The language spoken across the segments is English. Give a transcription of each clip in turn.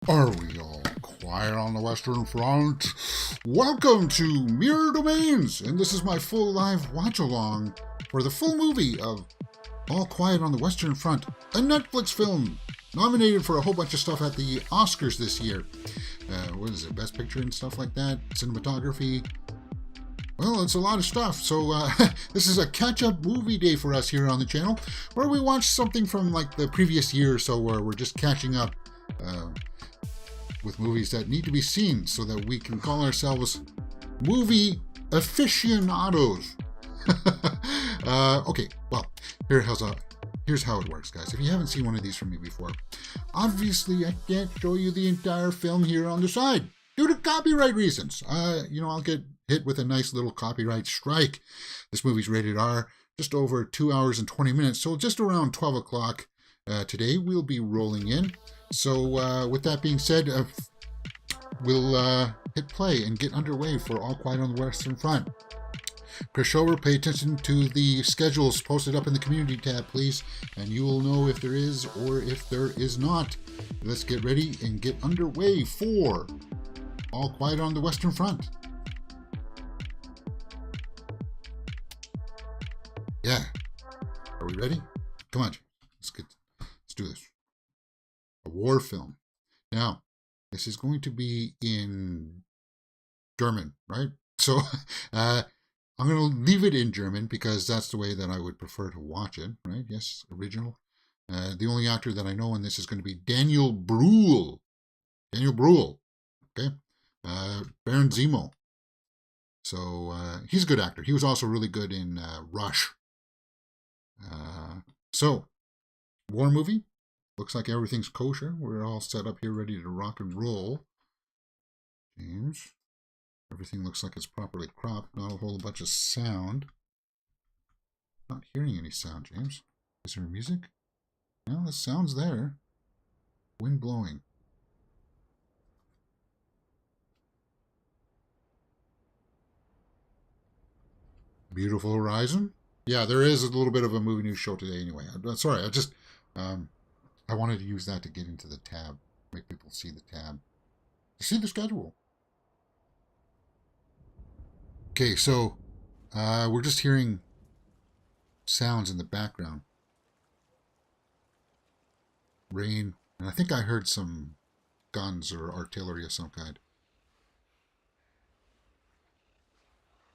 Are we all quiet on the Western Front? Welcome to Mirror Domains, and this is my full live watch along for the full movie of All Quiet on the Western Front, a Netflix film nominated for a whole bunch of stuff at the Oscars this year. What is it, Best Picture and stuff like that? Cinematography. Well, it's a lot of stuff. So this is a catch-up movie day for us here on the channel, where we watch something from like the previous year or so, where we're just catching up with movies that need to be seen so that we can call ourselves movie aficionados. Okay, well, here's how it works, guys. If you haven't seen one of these from me before, obviously I can't show you the entire film here on the side due to copyright reasons. I'll get hit with a nice little copyright strike. This movie's rated R, just over 2 hours and 20 minutes, so just around 12 o'clock today we'll be rolling in. So with that being said, we'll hit play and get underway for All Quiet on the Western Front. Chris Shower, pay attention to the schedules posted up in the community tab, please, and you will know if there is or if there is not. Let's get ready and get underway for All Quiet on the Western Front. Yeah. Are we ready? Come on. Let's do this. A war film. Now, this is going to be in German, right? So I'm going to leave it in German because that's the way that I would prefer to watch it, right? Yes, original. The only actor that I know in this is going to be Daniel Bruhl. Daniel Bruhl, okay? Baron Zemo. So he's a good actor. He was also really good in Rush. So, war movie. Looks like everything's kosher. We're all set up here ready to rock and roll. James. Everything looks like it's properly cropped. Not a whole bunch of sound. Not hearing any sound, James. Is there music? No, the sound's there. Wind blowing. Beautiful horizon. Yeah, there is a little bit of a movie news show today anyway. Sorry, I wanted to use that to get into the tab. Make people see the tab. See the schedule. Okay, so we're just hearing sounds in the background. Rain, and I think I heard some guns or artillery of some kind.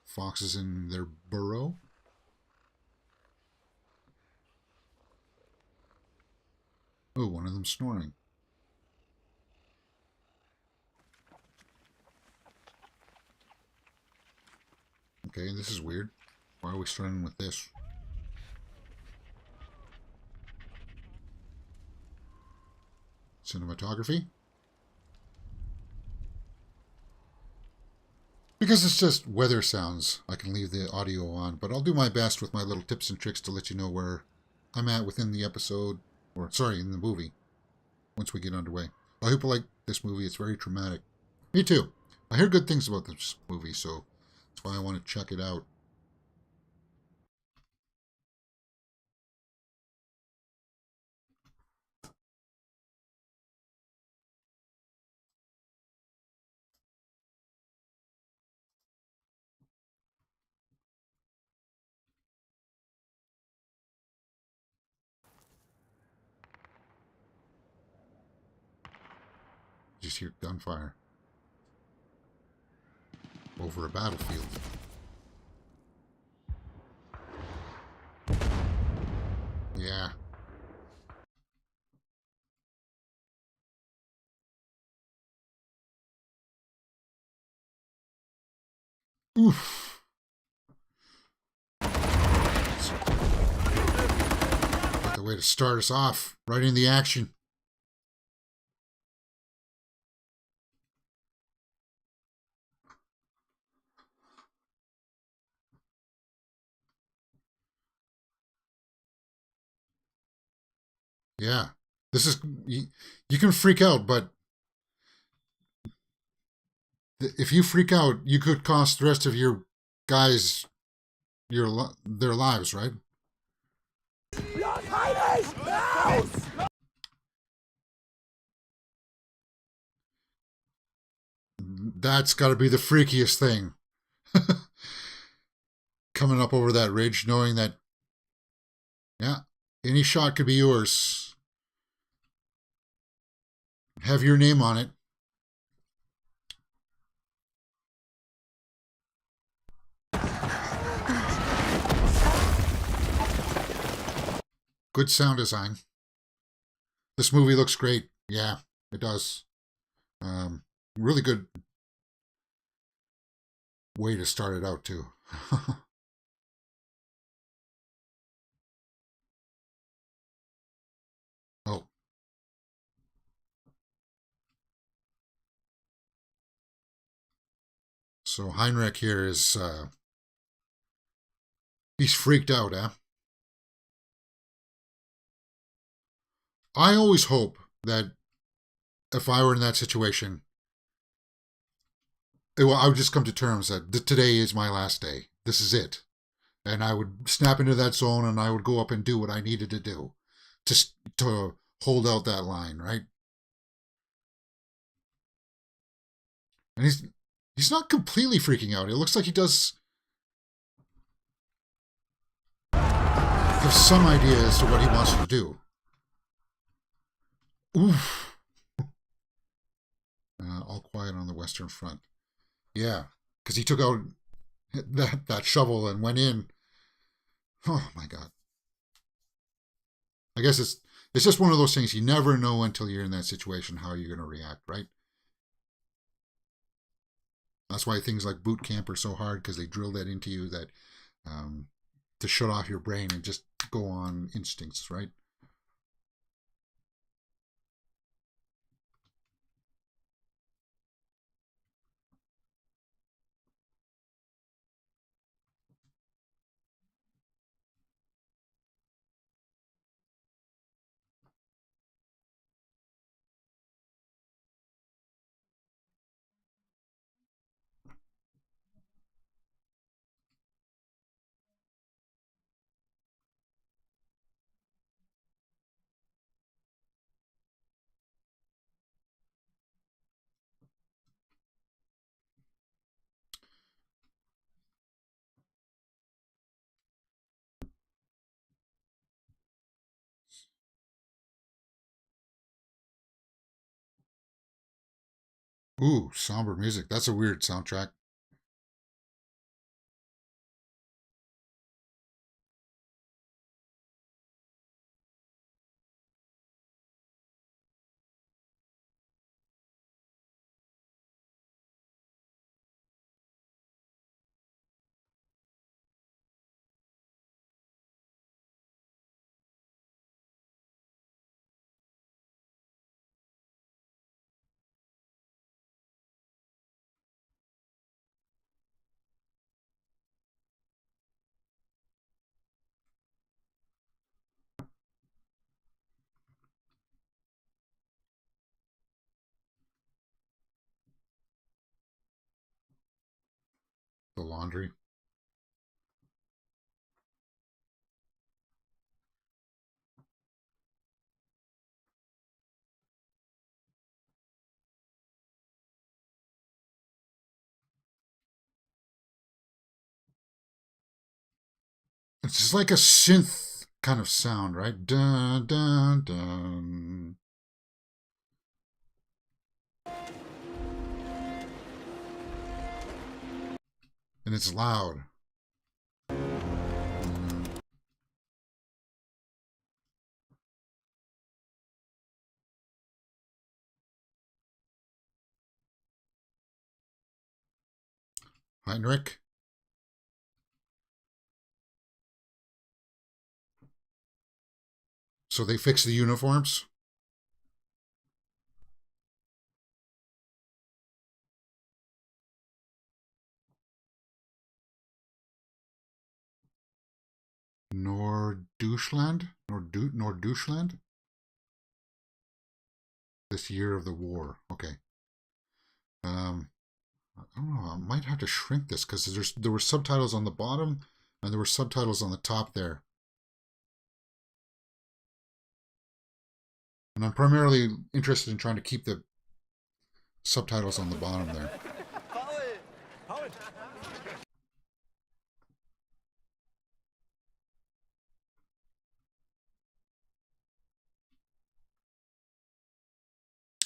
Foxes in their burrow. Oh, one of them snoring. Okay, this is weird. Why are we starting with this? Cinematography? Because it's just weather sounds, I can leave the audio on, but I'll do my best with my little tips and tricks to let you know where I'm at within the episode, or sorry, in the movie, once we get underway. I hope you like this movie. It's very traumatic. Me too. I hear good things about this movie, so that's why I want to check it out. Just hear gunfire over a battlefield. Yeah. Oof. What the way to start us off, right in the action. Yeah. This is, you can freak out, but if you freak out, you could cost the rest of your guys their lives, right? That's got to be the freakiest thing. Coming up over that ridge, knowing that, yeah, any shot could be yours. Have your name on it. Good sound design. This movie looks great. Yeah, it does. Really good way to start it out, too. Oh. So Heinrich here is, he's freaked out, eh? I always hope that if I were in that situation, well, I would just come to terms that today is my last day. This is it. And I would snap into that zone and I would go up and do what I needed to do to hold out that line, right? And he's not completely freaking out. It looks like he does have some idea as to what he wants to do. Oof. All quiet on the Western Front. Yeah, because he took out that shovel and went in. Oh my God. I guess it's just one of those things you never know until you're in that situation how you're going to react, right? That's why things like boot camp are so hard because they drill that into you that to shut off your brain and just go on instincts, right? Ooh, somber music. That's a weird soundtrack. The laundry. It's just like a synth kind of sound, right? Dun, dun, dun. And it's loud. Heinrich? So they fix the uniforms? Norddeutschland? Norddeutschland? This year of the war. Okay. I don't know. I might have to shrink this because there were subtitles on the bottom and there were subtitles on the top there. And I'm primarily interested in trying to keep the subtitles on the bottom there.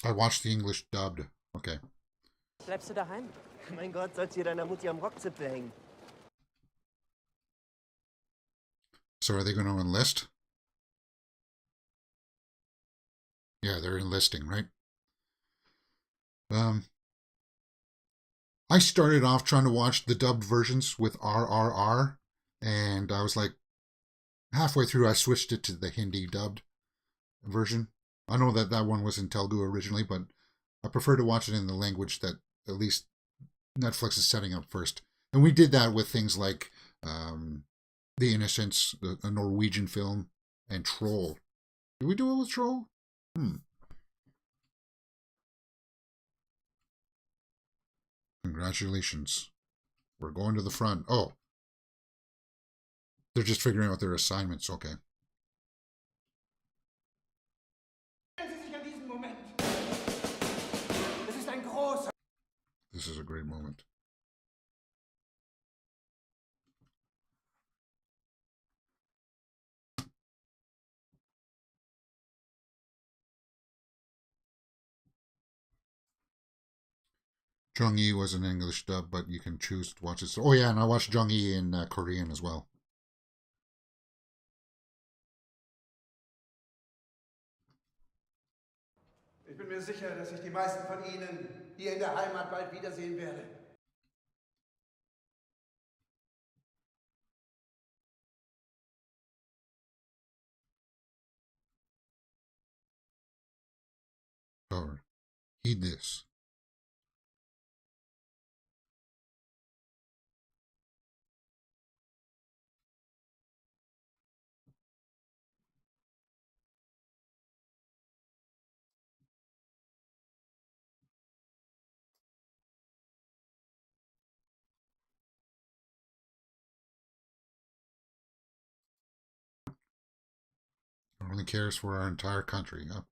I watched the English dubbed. Okay. Bleibst du daheim? Mein Gott, sollst hier deiner Mutti am Rockzipfel hängen. So are they going to enlist? Yeah, they're enlisting, right? I started off trying to watch the dubbed versions with RRR, and I was like, halfway through, I switched it to the Hindi dubbed version. I know that that one was in Telugu originally, but I prefer to watch it in the language that at least Netflix is setting up first. And we did that with things like The Innocents, a Norwegian film, and Troll. Did we do it with Troll? Congratulations. We're going to the front. Oh. They're just figuring out their assignments. Okay. This is a great moment. Jung-Yi was an English dub, but you can choose to watch it. Oh yeah, and I watched Jung-Yi in Korean as well. Ich bin mir sicher, dass ich die meisten von Ihnen hier in der Heimat bald wiedersehen werde. However, heed this. Only cares for our entire country. Huh?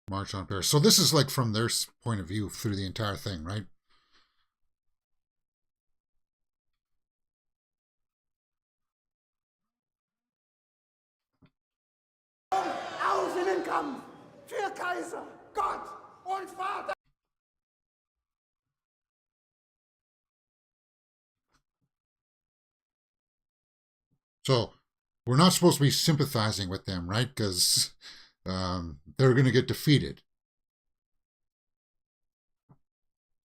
March on Paris. So this is like from their point of view through the entire thing, right? Auf in den Kampf! Für Kaiser, Gott und Vater! So we're not supposed to be sympathizing with them, right? Because they're going to get defeated.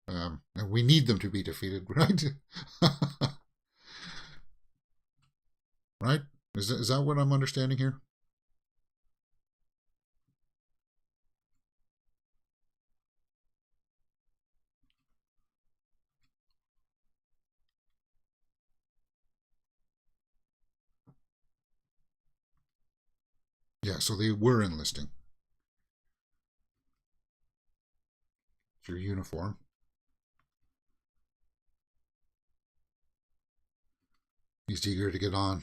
And we need them to be defeated, right? Right? Is that what I'm understanding here? Yeah, so they were enlisting. It's your uniform. He's eager to get on.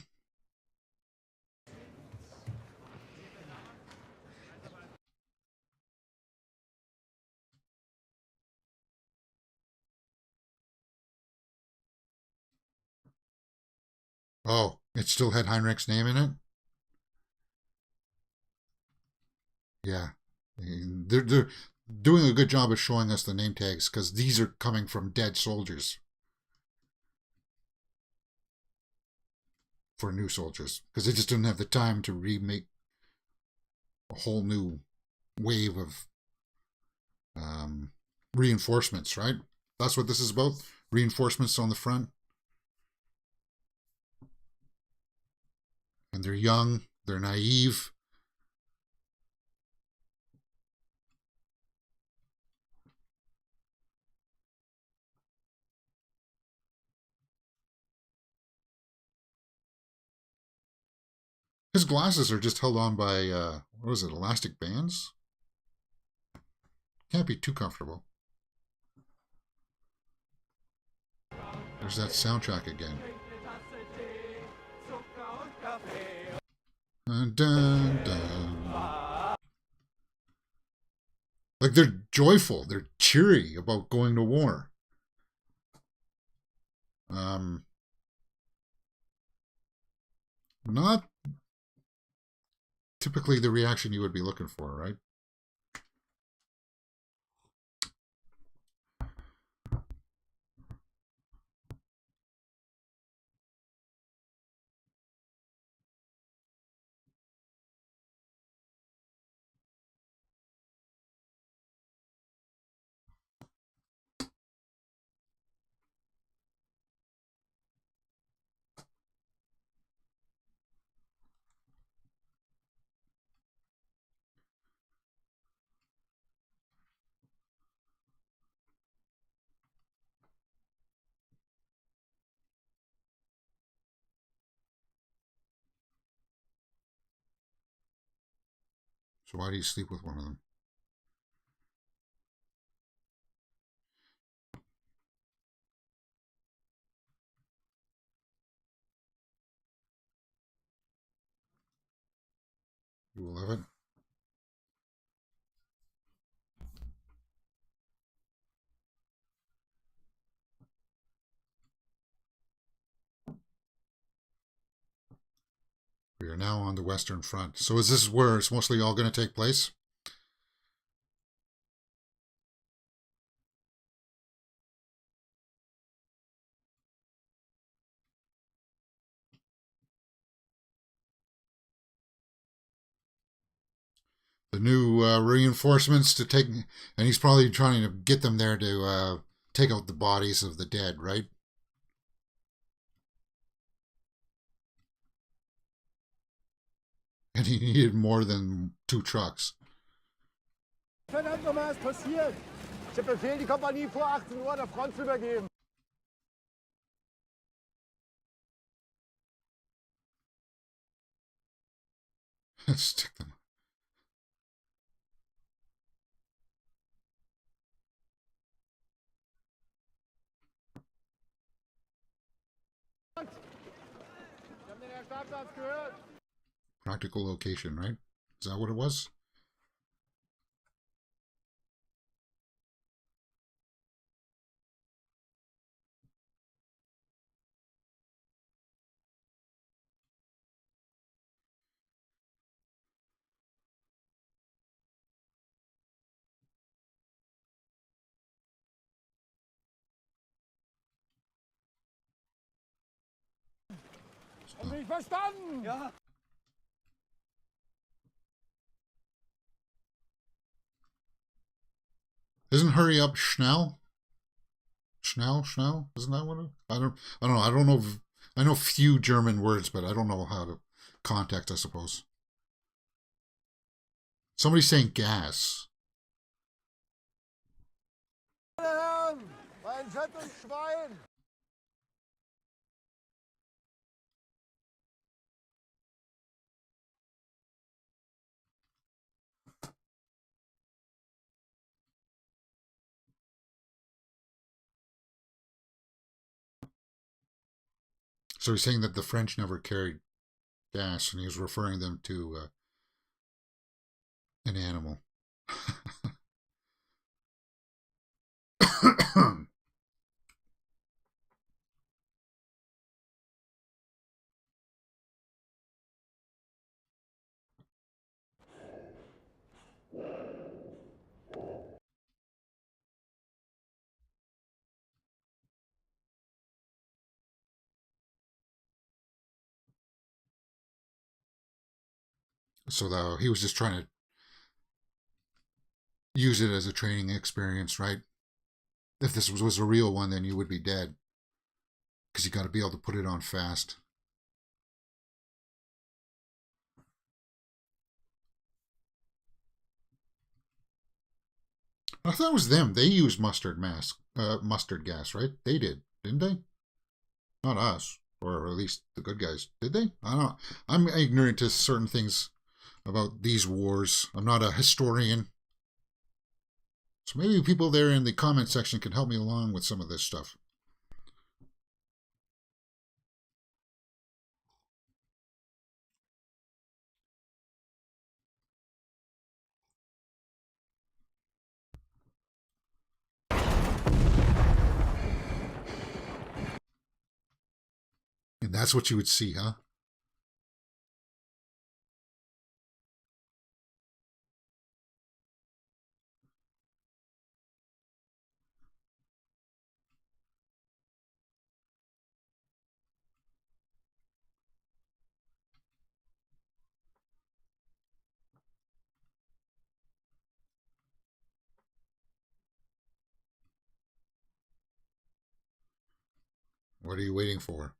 Oh, it still had Heinrich's name in it? Yeah. They're doing a good job of showing us the name tags because these are coming from dead soldiers. For new soldiers. Because they just didn't have the time to remake a whole new wave of reinforcements, right? That's what this is about. Reinforcements on the front. And they're young, they're naive. His glasses are just held on by, what was it, elastic bands? Can't be too comfortable. There's that soundtrack again. Dun, dun, dun. Like they're joyful, they're cheery about going to war. Not typically the reaction you would be looking for, right? So why do you sleep with one of them? Rule 11. We are now on the Western Front. So is this where it's mostly all going to take place? The new reinforcements to take, and he's probably trying to get them there to take out the bodies of the dead, right? And he needed more than 2 trucks. Verdammt nochmal, ist passiert? Ich habe Befehl, die Kompanie vor 18 Uhr der Front zu übergeben. Stick them. Ich habe den Herrn Stabsarzt gehört. Practical location, right? Is that what it was? Hab mich verstanden? Ja. Isn't hurry up Schnell? Schnell? Isn't that what it? I don't know. I don't know. I know few German words, but I don't know how to context, I suppose. Somebody's saying gas. Meine Herren, mein Fett und Schwein. So he's saying that the French never carried gas, and he was referring them to an animal. So he was just trying to use it as a training experience, right? If this was a real one, then you would be dead. Because you got to be able to put it on fast. I thought it was them. They used mustard gas, right? They did, didn't they? Not us, or at least the good guys. Did they? I don't know. I'm ignorant to certain things about these wars. I'm not a historian. So maybe people there in the comment section can help me along with some of this stuff. That's what you would see, huh? What are you waiting for?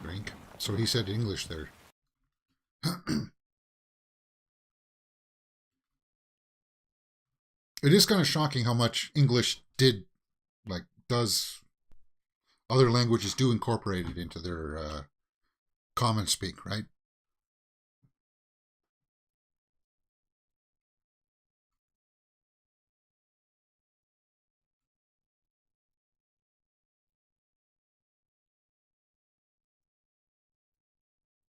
Drink. So he said English there. It is kind of shocking how much English does other languages do incorporate it into their common speak, right?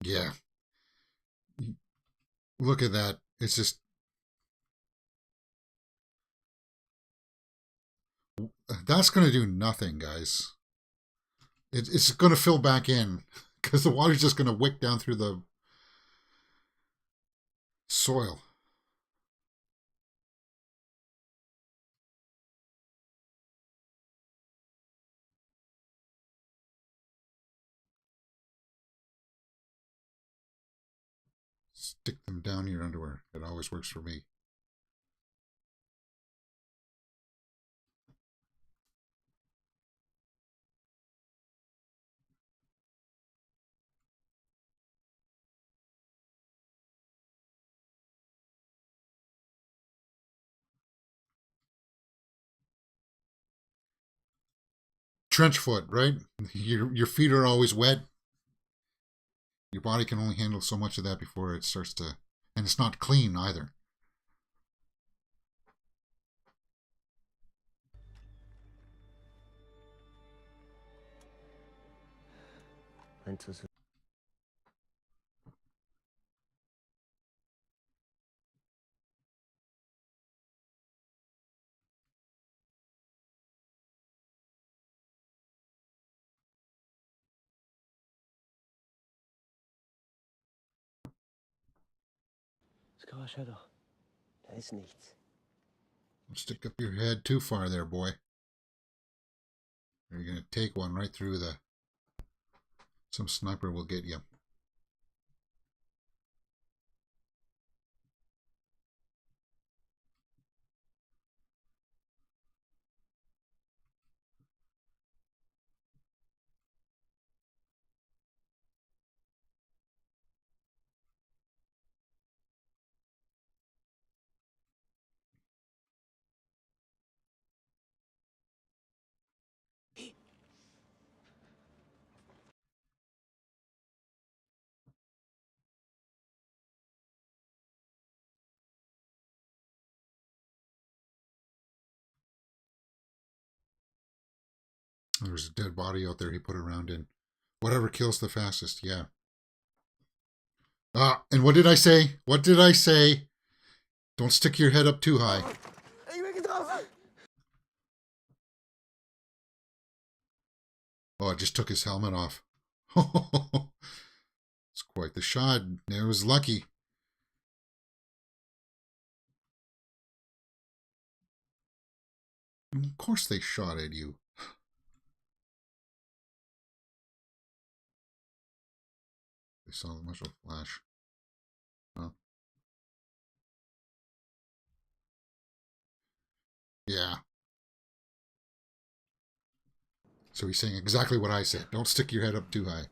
Yeah. Look at that. It's just that's going to do nothing, guys. It's going to fill back in because the water's just going to wick down through the soil. Stick them down your underwear. It always works for me. Trench foot, right? Your feet are always wet. Your body can only handle so much of that before it starts to, and it's not clean either. Skara, schau doch. Da ist nichts. Don't stick up your head too far there, boy. You're going to take one right through the... Some sniper will get you. There's a dead body out there he put around in. Whatever kills the fastest, yeah. Ah, and what did I say? What did I say? Don't stick your head up too high. Ich bin getroffen! Oh, it just took his helmet off. It's quite the shot. It was lucky. Of course they shot at you. They saw the much of a flash. Huh? Yeah. So he's saying exactly what I said. Don't stick your head up too high.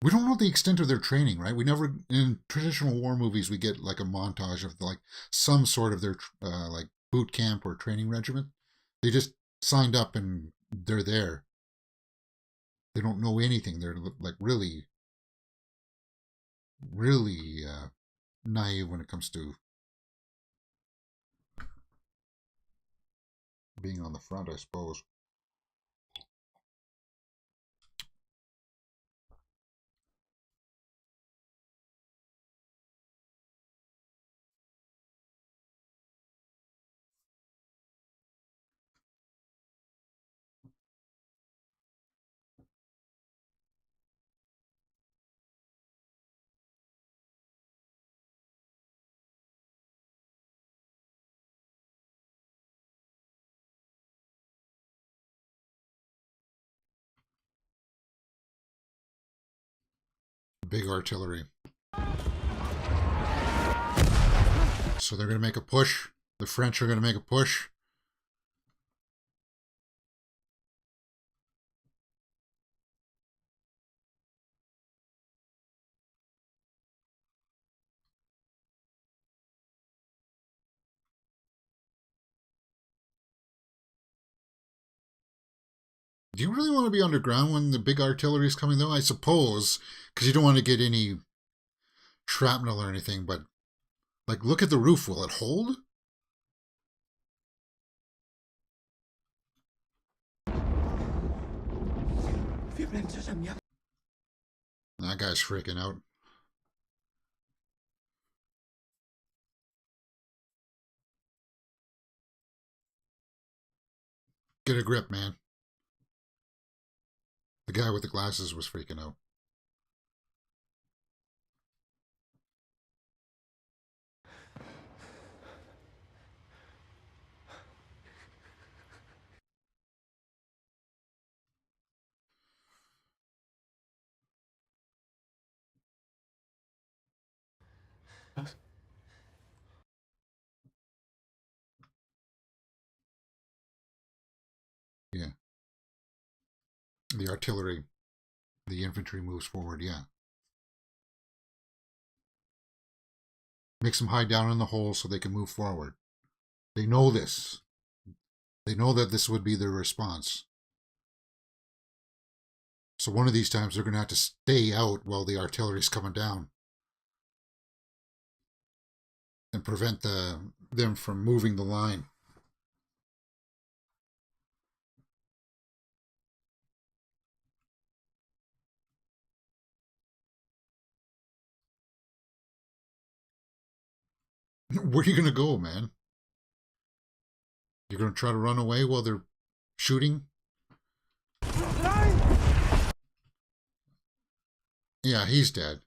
We don't know the extent of their training, right? We never, in traditional war movies, we get like a montage of like some sort of their like boot camp or training regiment. They just signed up and they're there. They don't know anything. They're like really, really naive when it comes to being on the front, I suppose. Big artillery. So they're going to make a push. The French are going to make a push. Do you really want to be underground when the big artillery is coming, though? I suppose, because you don't want to get any shrapnel or anything, but, like, look at the roof. Will it hold? That guy's freaking out. Get a grip, man. The guy with the glasses was freaking out. Yeah. The artillery, the infantry moves forward, yeah. Makes them hide down in the hole so they can move forward. They know this. They know that this would be their response. So one of these times they're going to have to stay out while the artillery's coming down. And prevent them from moving the line. Where are you going to go, man? You're going to try to run away while they're shooting? Yeah, he's dead.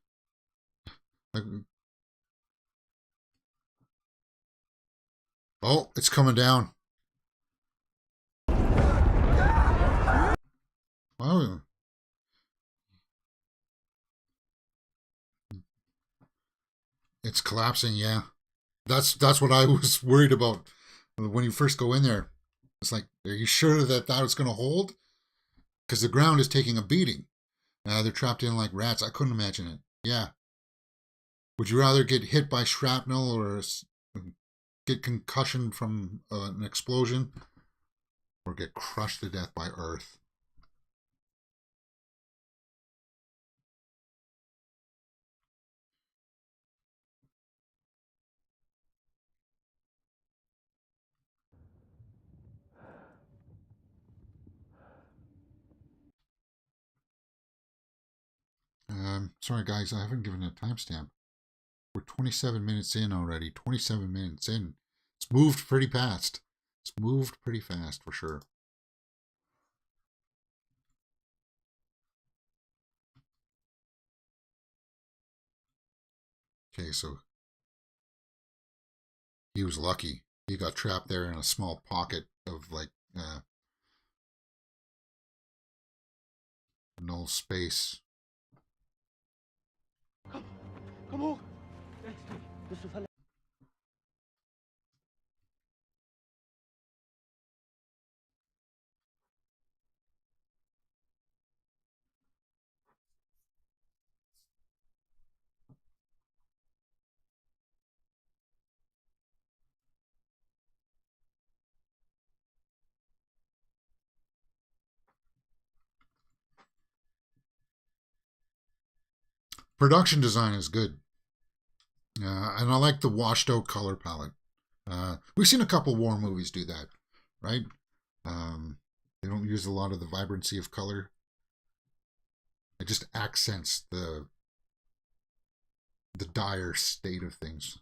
Oh, it's coming down. Oh. It's collapsing, yeah. That's what I was worried about when you first go in there. It's like, are you sure that was going to hold? Because the ground is taking a beating. They're trapped in like rats. I couldn't imagine it. Yeah. Would you rather get hit by shrapnel or get concussion from an explosion, or get crushed to death by earth? Sorry guys, I haven't given a timestamp. We're 27 minutes in already. 27 minutes in. It's moved pretty fast. It's moved pretty fast for sure. Okay, so he was lucky. He got trapped there in a small pocket of like null space. Komm hoch! Production design is good. And I like the washed out color palette. We've seen a couple war movies do that, right? They don't use a lot of the vibrancy of color. It just accents the dire state of things.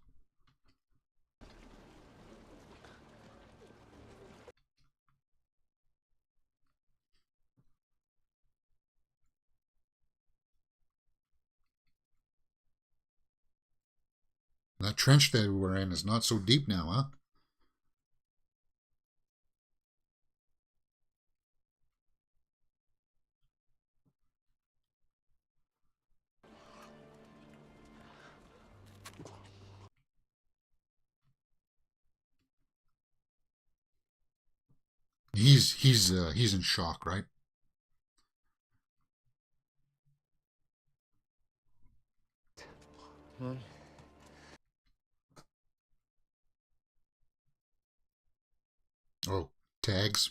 That trench that we're in is not so deep now, huh? He's in shock, right? Oh, tags.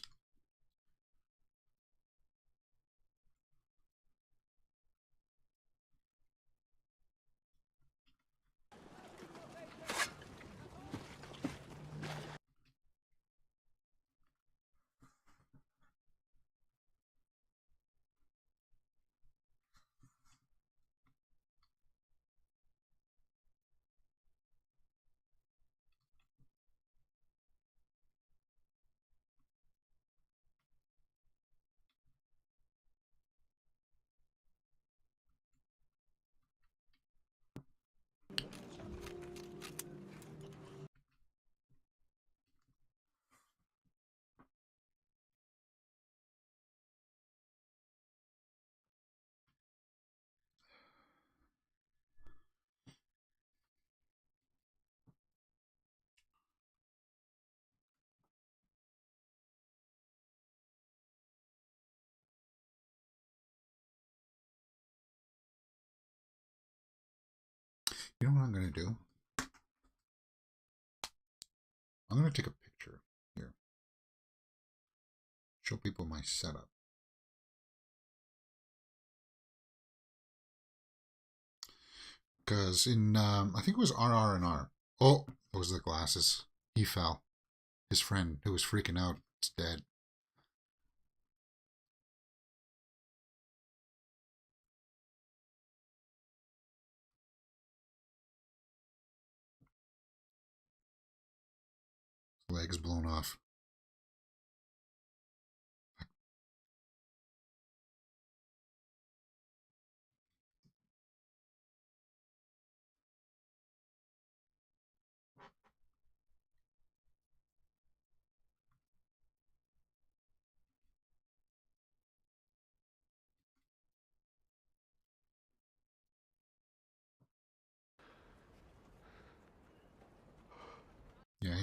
You know what I'm going to do? I'm going to take a picture here. Show people my setup. Because in, I think it was RR&R. Oh, those are the glasses. He fell. His friend who was freaking out is dead. Legs blown off. Yeah.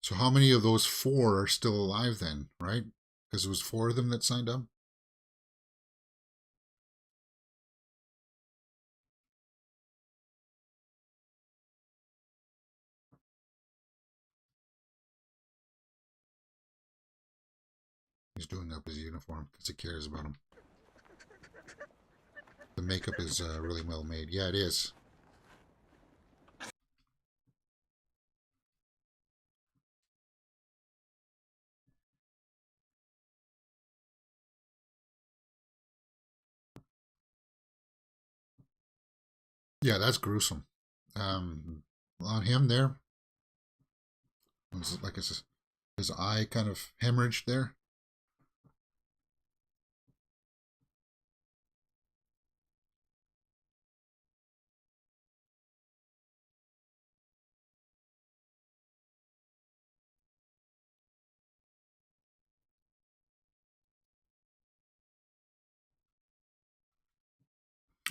So how many of those 4 are still alive then, right? Because it was 4 of them that signed up. He's doing up his uniform because he cares about him. The makeup is really well made. Yeah, it is. Yeah, that's gruesome. On him there, it's like his eye kind of hemorrhaged there.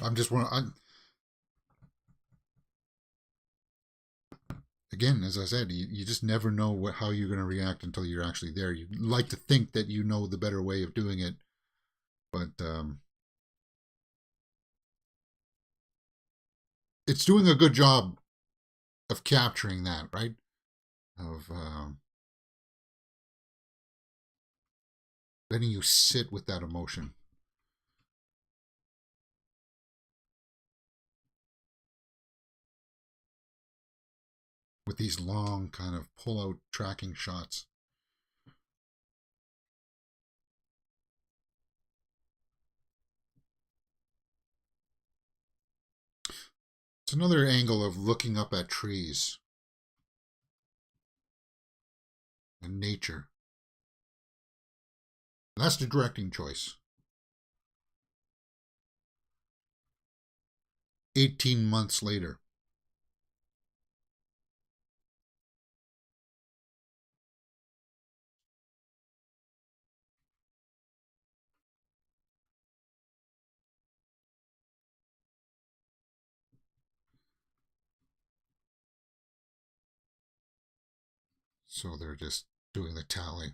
I'm just one. Again, as I said, you just never know how you're going to react until you're actually there. You like to think that you know the better way of doing it, but it's doing a good job of capturing that, right? Of letting you sit with that emotion. with these long kind of pull-out tracking shots. It's another angle of looking up at trees and nature. And that's the directing choice. 18 months later. So they're just doing the tally.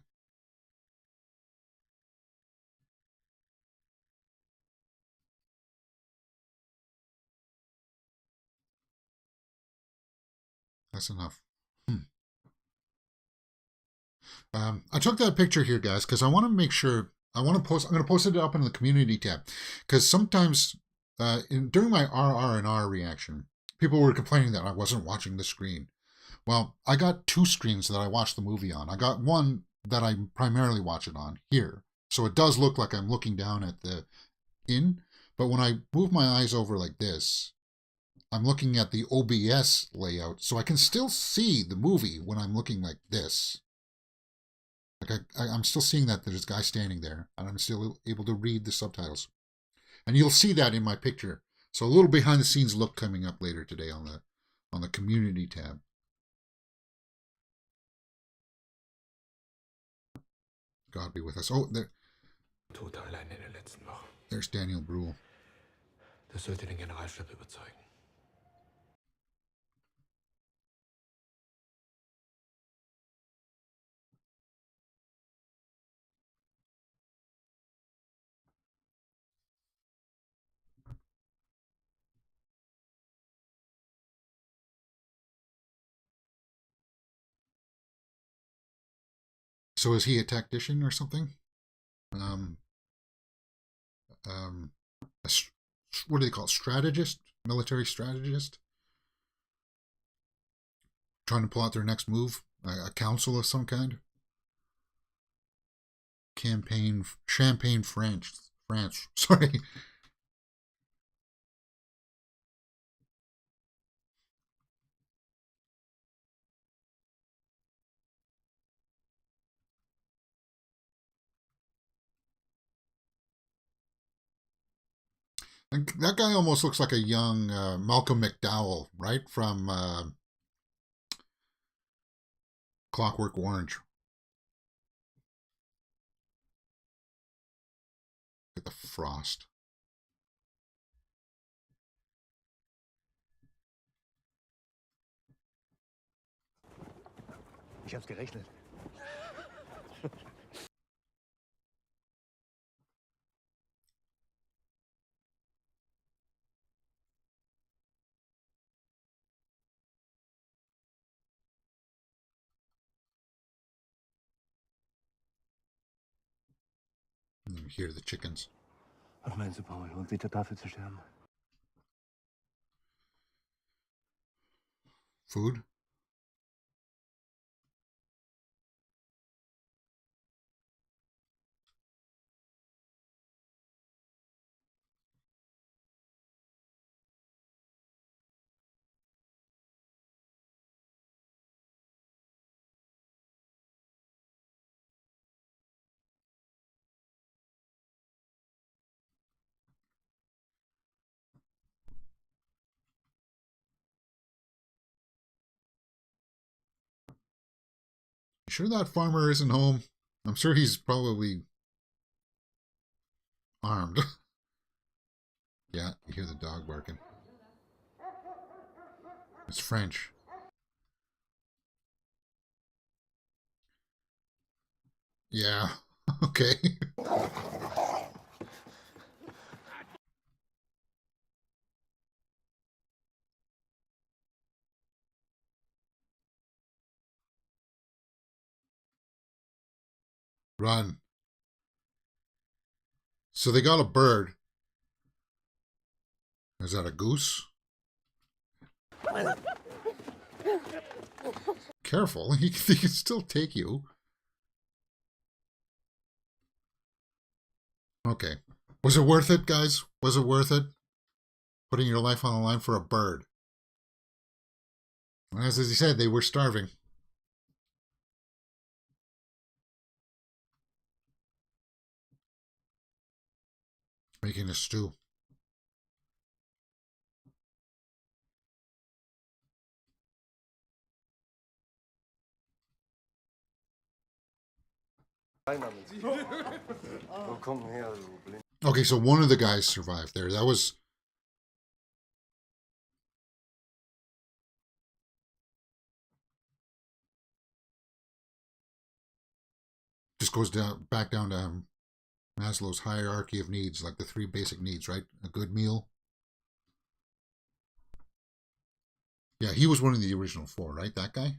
That's enough. I took that picture here, guys, because I want to make sure. I'm going to post it up in the community tab, because sometimes during my RR&R reaction, people were complaining that I wasn't watching the screen. Well, I got two screens that I watched the movie on. I got one that I primarily watch it on here, so it does look like I'm looking down at the inn. But when I move my eyes over like this, I'm looking at the OBS layout, so I can still see the movie when I'm looking like this. Like I'm still seeing that there's a guy standing there, and I'm still able to read the subtitles. And you'll see that in my picture. So a little behind the scenes look coming up later today on the community tab. God be with us. Oh, there. Tote allein in den letzten Wochen. There's Daniel Bruhl. Das sollte den Generalstab überzeugen. So is he a tactician or something? What do they call it? Strategist? Military strategist? Trying to pull out their next move? A council of some kind? Champagne, France. Sorry. And that guy almost looks like a young Malcolm McDowell, right? From Clockwork Orange. Look at the frost. Ich hab's gerechnet. And you hear the chickens. Was meinst du, Paul? Lohnt sich der dafür zu sterben? Food? You sure that farmer isn't home? I'm sure he's probably armed. Yeah, you hear the dog barking. It's French. Yeah, okay. Run. So they got a bird. Is that a goose? Careful, he can still take you. Okay. Was it worth it, guys? Was it worth it? Putting your life on the line for a bird. As he said, they were starving. Making a stew. Okay, so one of the guys survived there. That was... Just goes down back down to Maslow's hierarchy of needs, like the 3 basic needs, right? A good meal. Yeah, he was one of the original 4, right? That guy?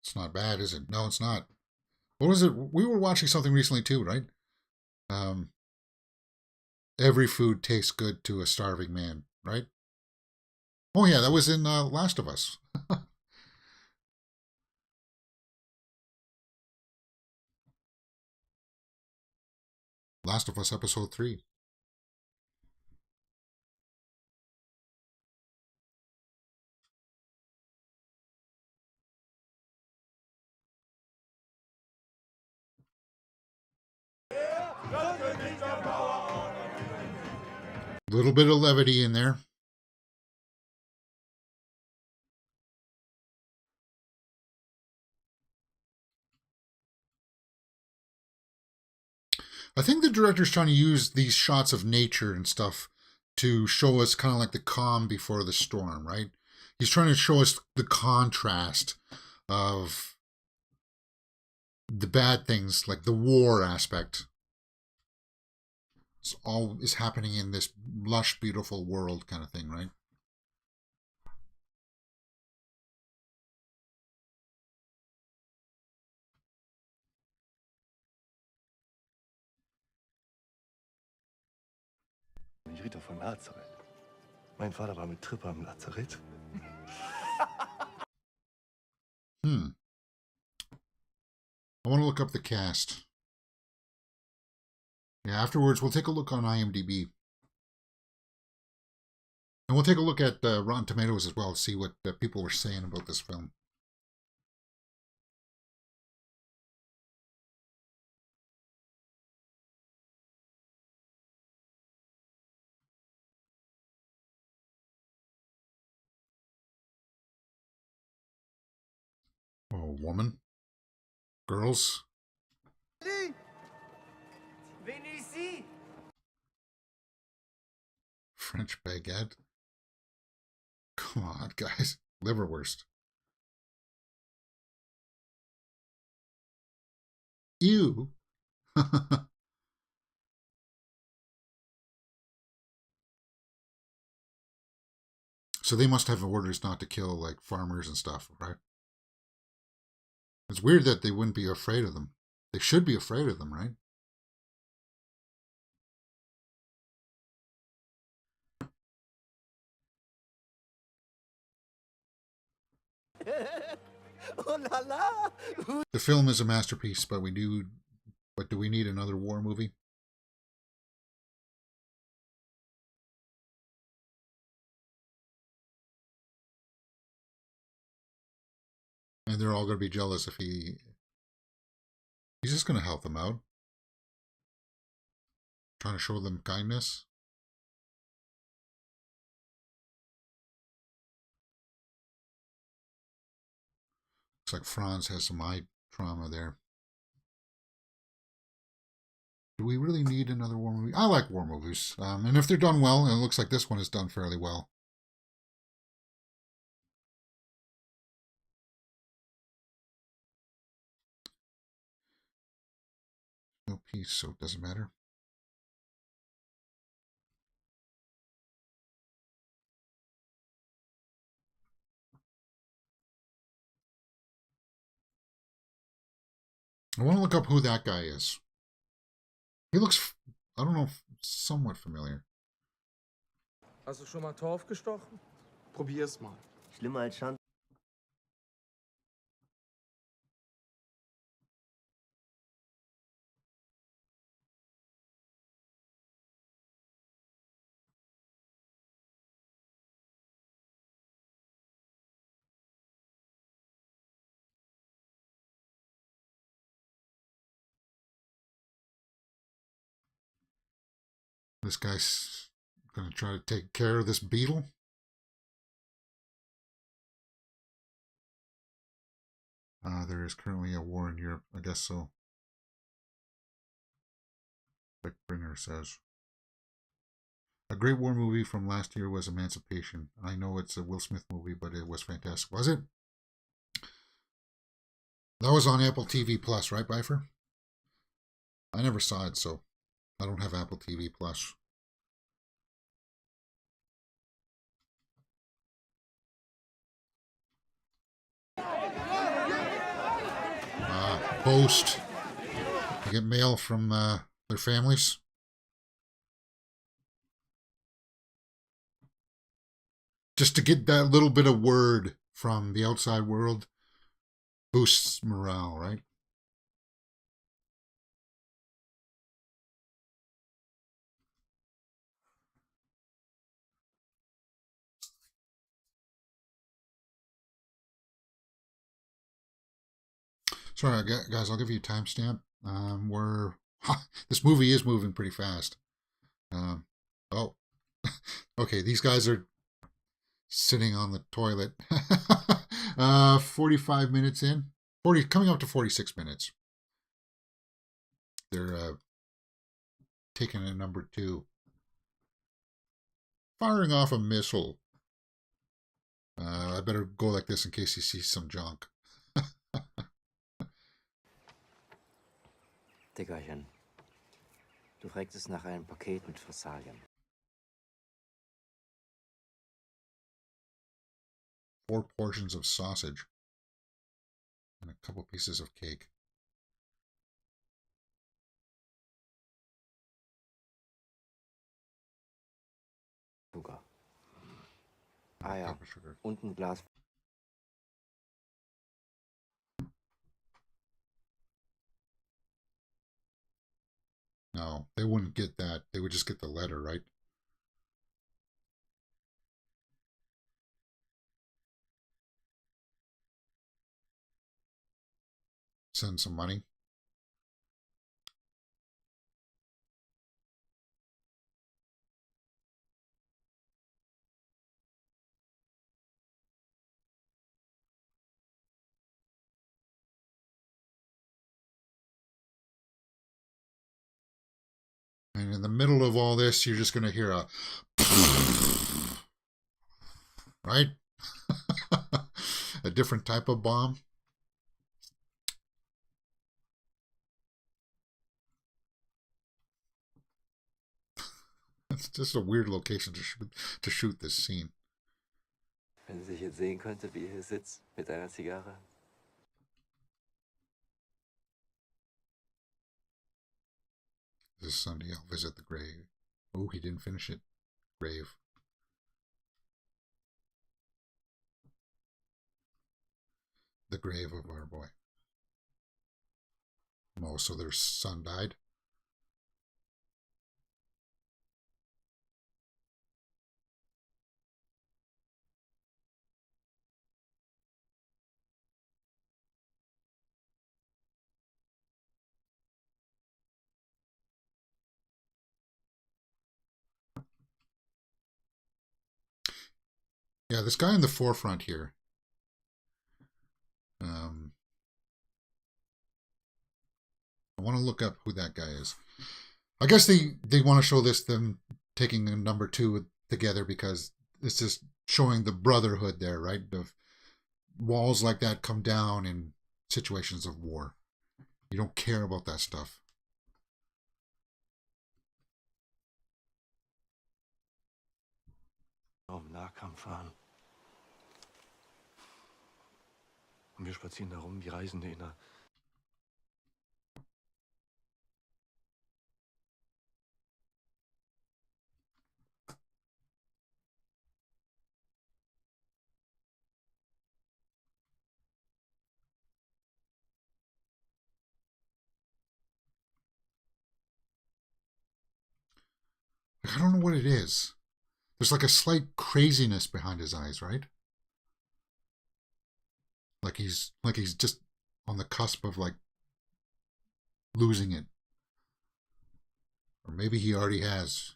It's not bad, is it? No, it's not. What was it? We were watching something recently too, right? Every food tastes good to a starving man, right? Oh yeah, that was in Last of Us. Last of Us episode 3. Little bit of levity in there. I think the director's trying to use these shots of nature and stuff to show us kind of like the calm before the storm, right? He's trying to show us the contrast of the bad things, like the war aspect. It's all is happening in this lush, beautiful world kind of thing, right? Ich Ritter von Nazareth. Mein Vater war mit Tripper im Lazarett. I want to look up the cast. Yeah, afterwards we'll take a look on IMDb. And we'll take a look at Rotten Tomatoes as well to see what people were saying about this film. Oh, woman. Girls. French baguette. Come on, guys. Liverwurst. Ew. So they must have orders not to kill, like, farmers and stuff, right? It's weird that they wouldn't be afraid of them. They should be afraid of them, right? Oh la la! The film is a masterpiece, but do we need another war movie? And they're all going to be jealous if he's just going to help them out. Trying to show them kindness. Looks like Franz has some eye trauma there. Do we really need another war movie? I like war movies. And if they're done well, and it looks like this one is done fairly well. No peace, so it doesn't matter. I want to look up who that guy is. He looks, I don't know, somewhat familiar. Hast du schon mal Torf gestochen? Probier's mal. Schlimmer als Schand. This guy's going to try to take care of this beetle. There is currently a war in Europe. I guess so. Like Bringer says. A great war movie from last year was Emancipation. I know it's a Will Smith movie, but it was fantastic. Was it? That was on Apple TV Plus, right, Bifer? I never saw it, so I don't have Apple TV Plus. Post. They get mail from their families. Just to get that little bit of word from the outside world boosts morale, right? Sorry, guys, I'll give you a timestamp. This movie is moving pretty fast. Oh, okay, these guys are sitting on the toilet. 45 minutes in. Coming up to 46 minutes. They're taking a number 2. Firing off a missile. I better go like this in case he sees some junk. Dickerchen, du fragtest nach einem Paket mit Fossilien. 4 portions of sausage. And a couple pieces of cake. Zucker. Eier Cup of sugar. und ein Glas. No, they wouldn't get that. They would just get the letter, right? Send some money. And in the middle of all this, you're just going to hear a right? A different type of bomb. It's just a weird location to shoot this scene. Wenn sie sich jetzt sehen könnte, wie ihr hier sitzt mit einer Zigarre. This Sunday I'll visit the grave. Oh, he didn't finish it. Grave. The grave of our boy. Oh, so their son died? Yeah, this guy in the forefront here. I want to look up who that guy is. I guess they want to show them taking a number 2 together because it's just showing the brotherhood there, right? The walls like that come down in situations of war. You don't care about that stuff. Im Nahkampf fahren. Und wir spazieren da rum wie Reisende in einer I don't know what it is. There's like a slight craziness behind his eyes, right? Like he's just on the cusp of like losing it. Or maybe he already has.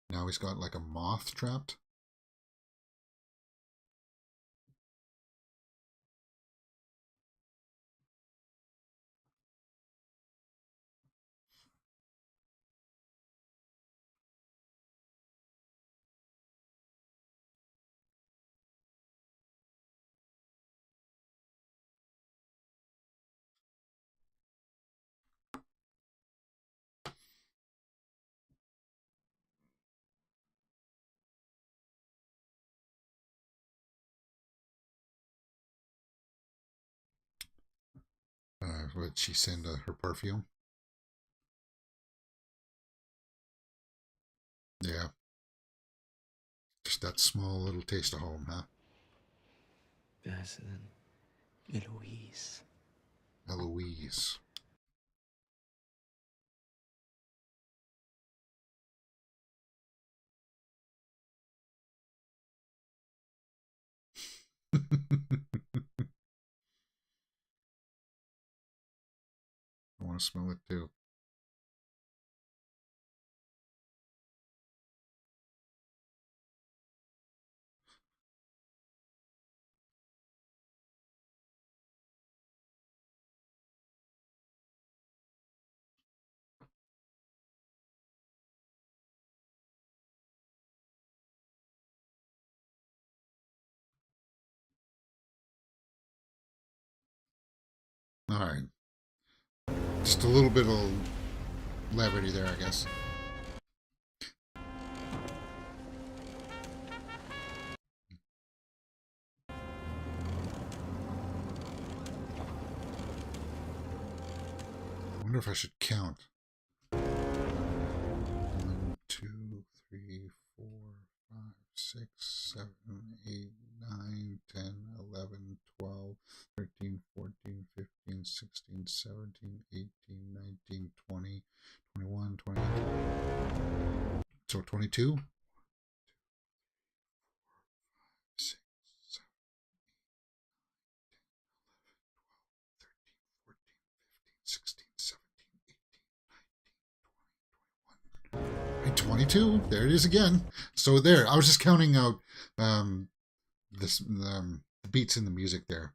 Now he's got like a moth trapped. Would she send her perfume? Yeah. Just that small little taste of home, huh? Wie heißt sie denn? Eloise. Eloise. I want to smell it too. All right. Just a little bit of levity there, I guess. I wonder if I should count. 1, 2, 3, 4, 5, 6, 7, 8, 9, 10, 11, 12, 13, 14, 15, 16, 17, 18, 19, 20, 21, 22. So 22? 6, 7, 8, 16, 17, 18, 19, 20, 21. 22. There it is again. So there, I was just counting out the beats in the music there,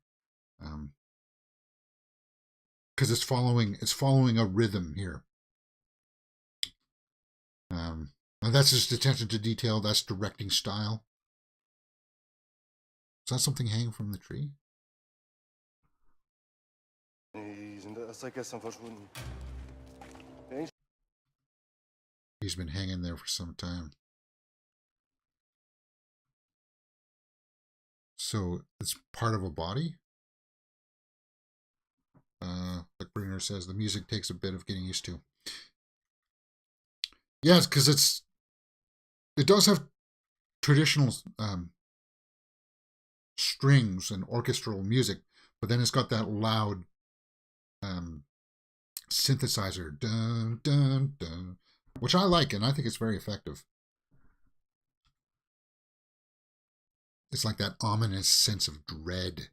because it's following a rhythm here. And that's just attention to detail. That's directing style. Is that something hanging from the tree? Die sind erst seit gestern verschwunden. He's been hanging there for some time. So it's part of a body? Like Bruner says, the music takes a bit of getting used to. Yes, because it does have traditional strings and orchestral music, but then it's got that loud synthesizer, dun dun dun, which I like, and I think it's very effective. It's like that ominous sense of dread.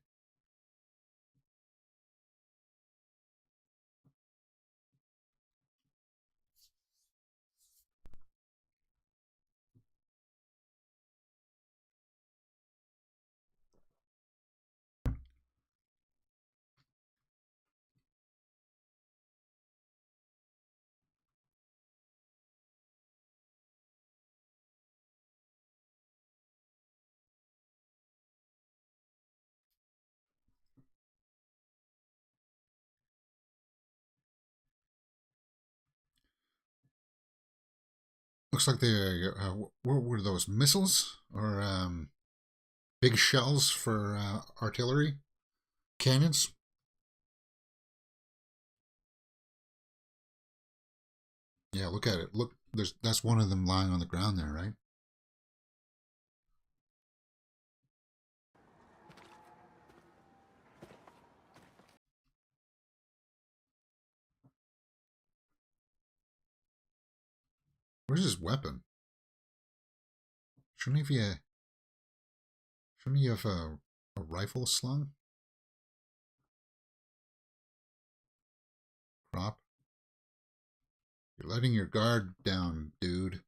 Looks like they what were those, missiles or big shells for artillery cannons. Yeah, look at it. Look, that's one of them lying on the ground there, right? Where's his weapon? Shouldn't he have a rifle slung? Crop. You're letting your guard down, dude.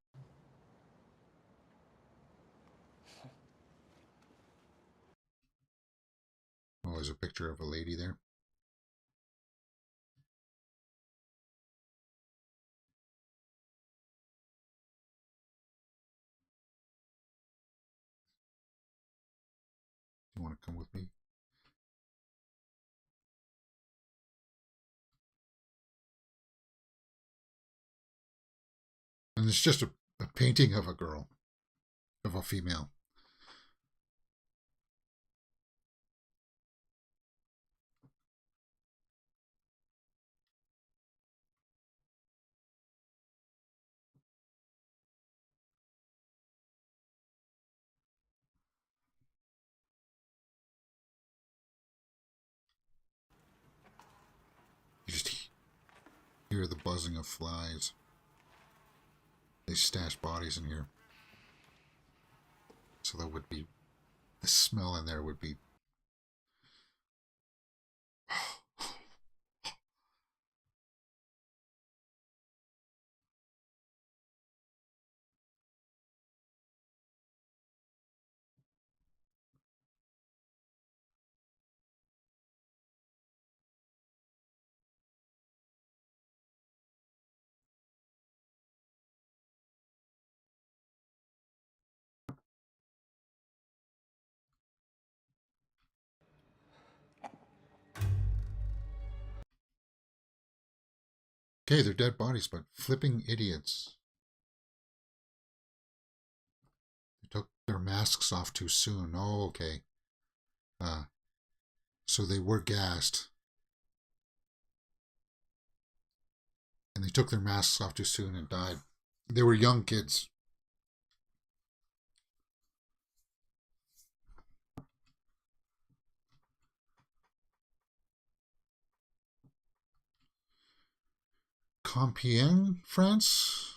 Oh, there's a picture of a lady there. You want to come with me? And it's just a painting of a girl, of a female. You just hear the buzzing of flies. They stash bodies in here. So that would be, the smell in there would be. Okay, they're dead bodies, but flipping idiots. They took their masks off too soon. Oh, okay. So they were gassed. And they took their masks off too soon and died. They were young kids. Compiègne, France?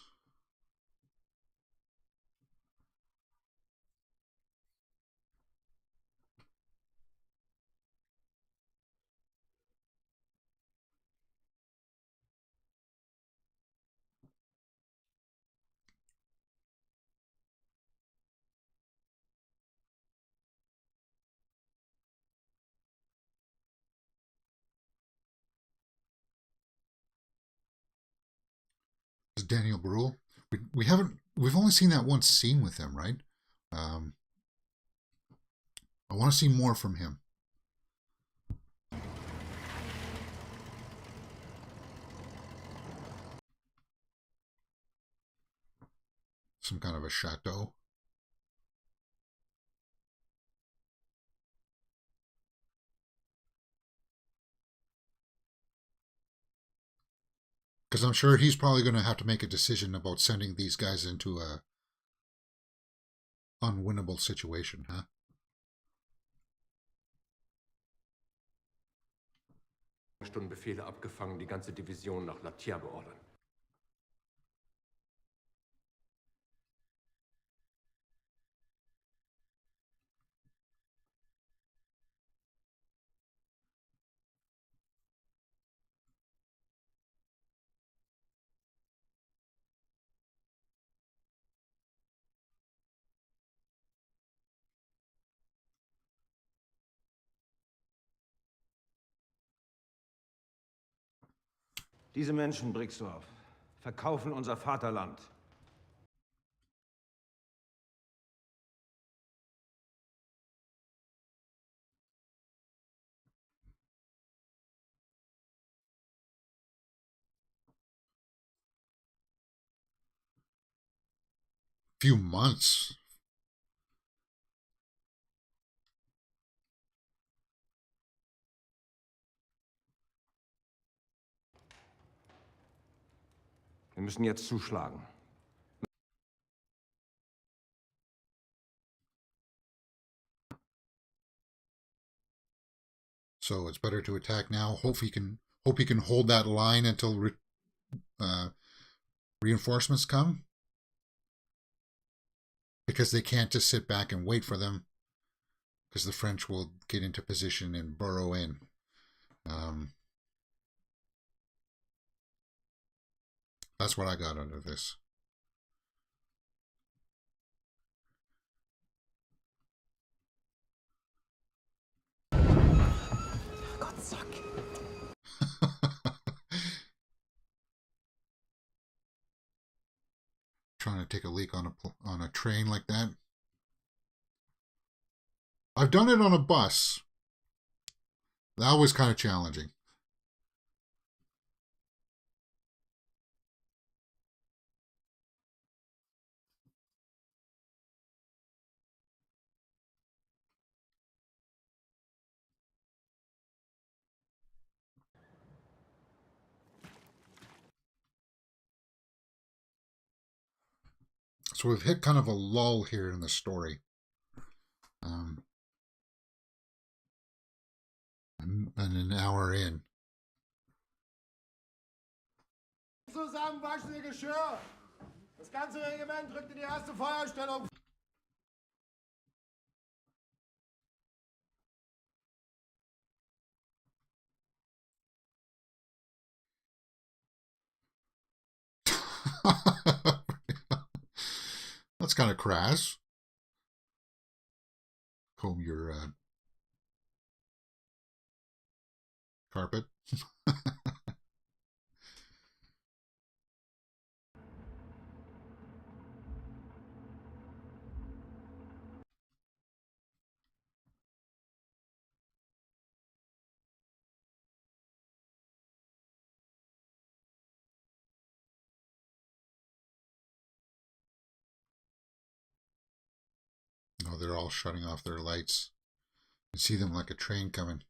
This is Daniel Brühl. We've only seen that one scene with him, right? I want to see more from him. Some kind of a chateau. Because I'm sure he's probably going to have to make a decision about sending these guys into a unwinnable situation, huh? Stundenbefehle abgefangen, die ganze Division nach Latia beordern. Diese Menschen, Brixdorf, verkaufen unser Vaterland. few months. Wir müssen jetzt zuschlagen. So it's better to attack now. Hope he can hold that line until reinforcements come, because they can't just sit back and wait for them, because the French will get into position and burrow in. That's what I got out of this. Gott, Sack. Trying to take a leak on a train like that. I've done it on a bus. That was kind of challenging. So we've hit kind of a lull here in the story. And an hour in. Zusammen waschen Ihr Geschirr. Das ganze Regiment rückt in die erste Feuerstellung. That's kind of crass. Comb your carpet. Oh, they're all shutting off their lights. You see them like a train coming.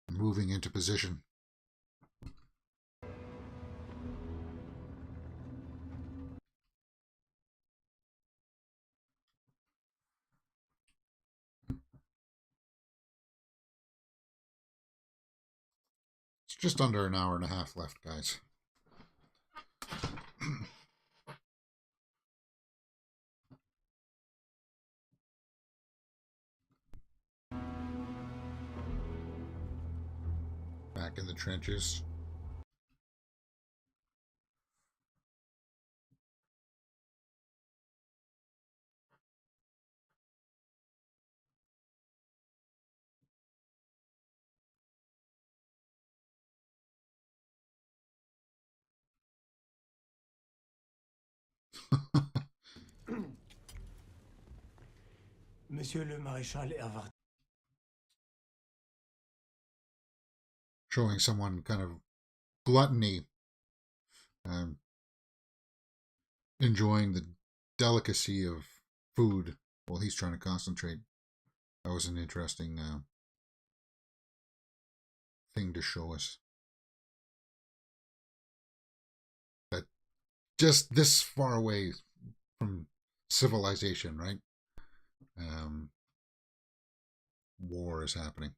Moving into position. It's just under an hour and a half left, guys. Back in the trenches. Monsieur le Maréchal erwartet. Showing someone kind of gluttony, enjoying the delicacy of food while he's trying to concentrate. That was an interesting thing to show us. That just this far away from civilization, right? War is happening.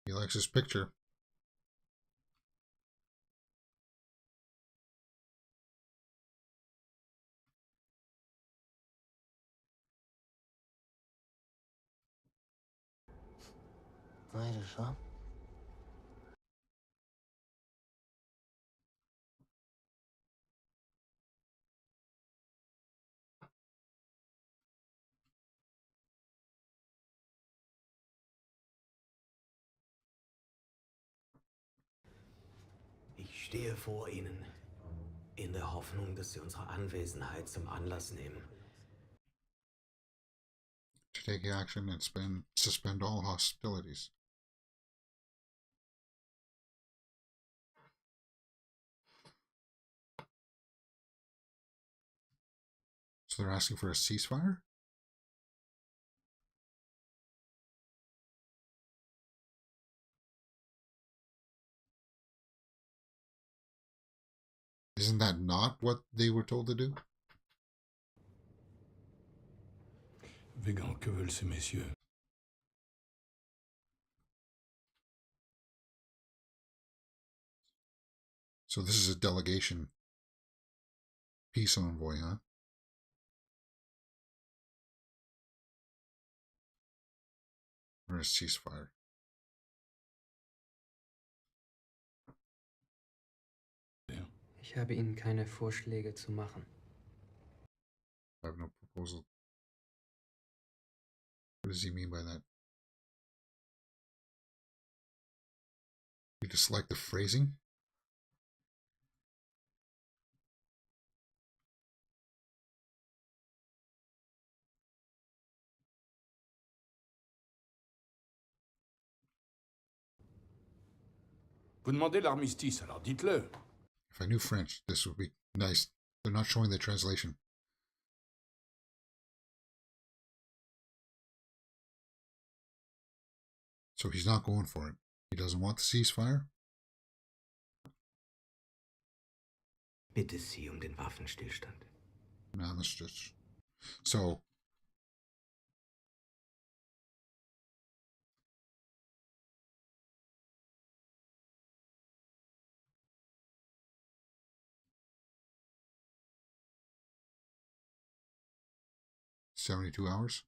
He likes his picture. Weiterschau. Ich stehe vor Ihnen, in der Hoffnung, dass Sie unsere Anwesenheit zum Anlass nehmen, To take action and suspend all hostilities. So they're asking for a ceasefire? Isn't that not what they were told to do? Végan, que veulent ces messieurs? So this is a delegation peace envoy, huh? Or a ceasefire? Ich habe Ihnen keine Vorschläge zu machen. I have no proposal. What does he mean by that? You dislike the phrasing? Vous demandez l'armistice, alors dites-le. If I knew French, this would be nice. They're not showing the translation. So he's not going for it. He doesn't want the ceasefire? bitte Sie um den Waffenstillstand. No, that's just... So... $72 hours?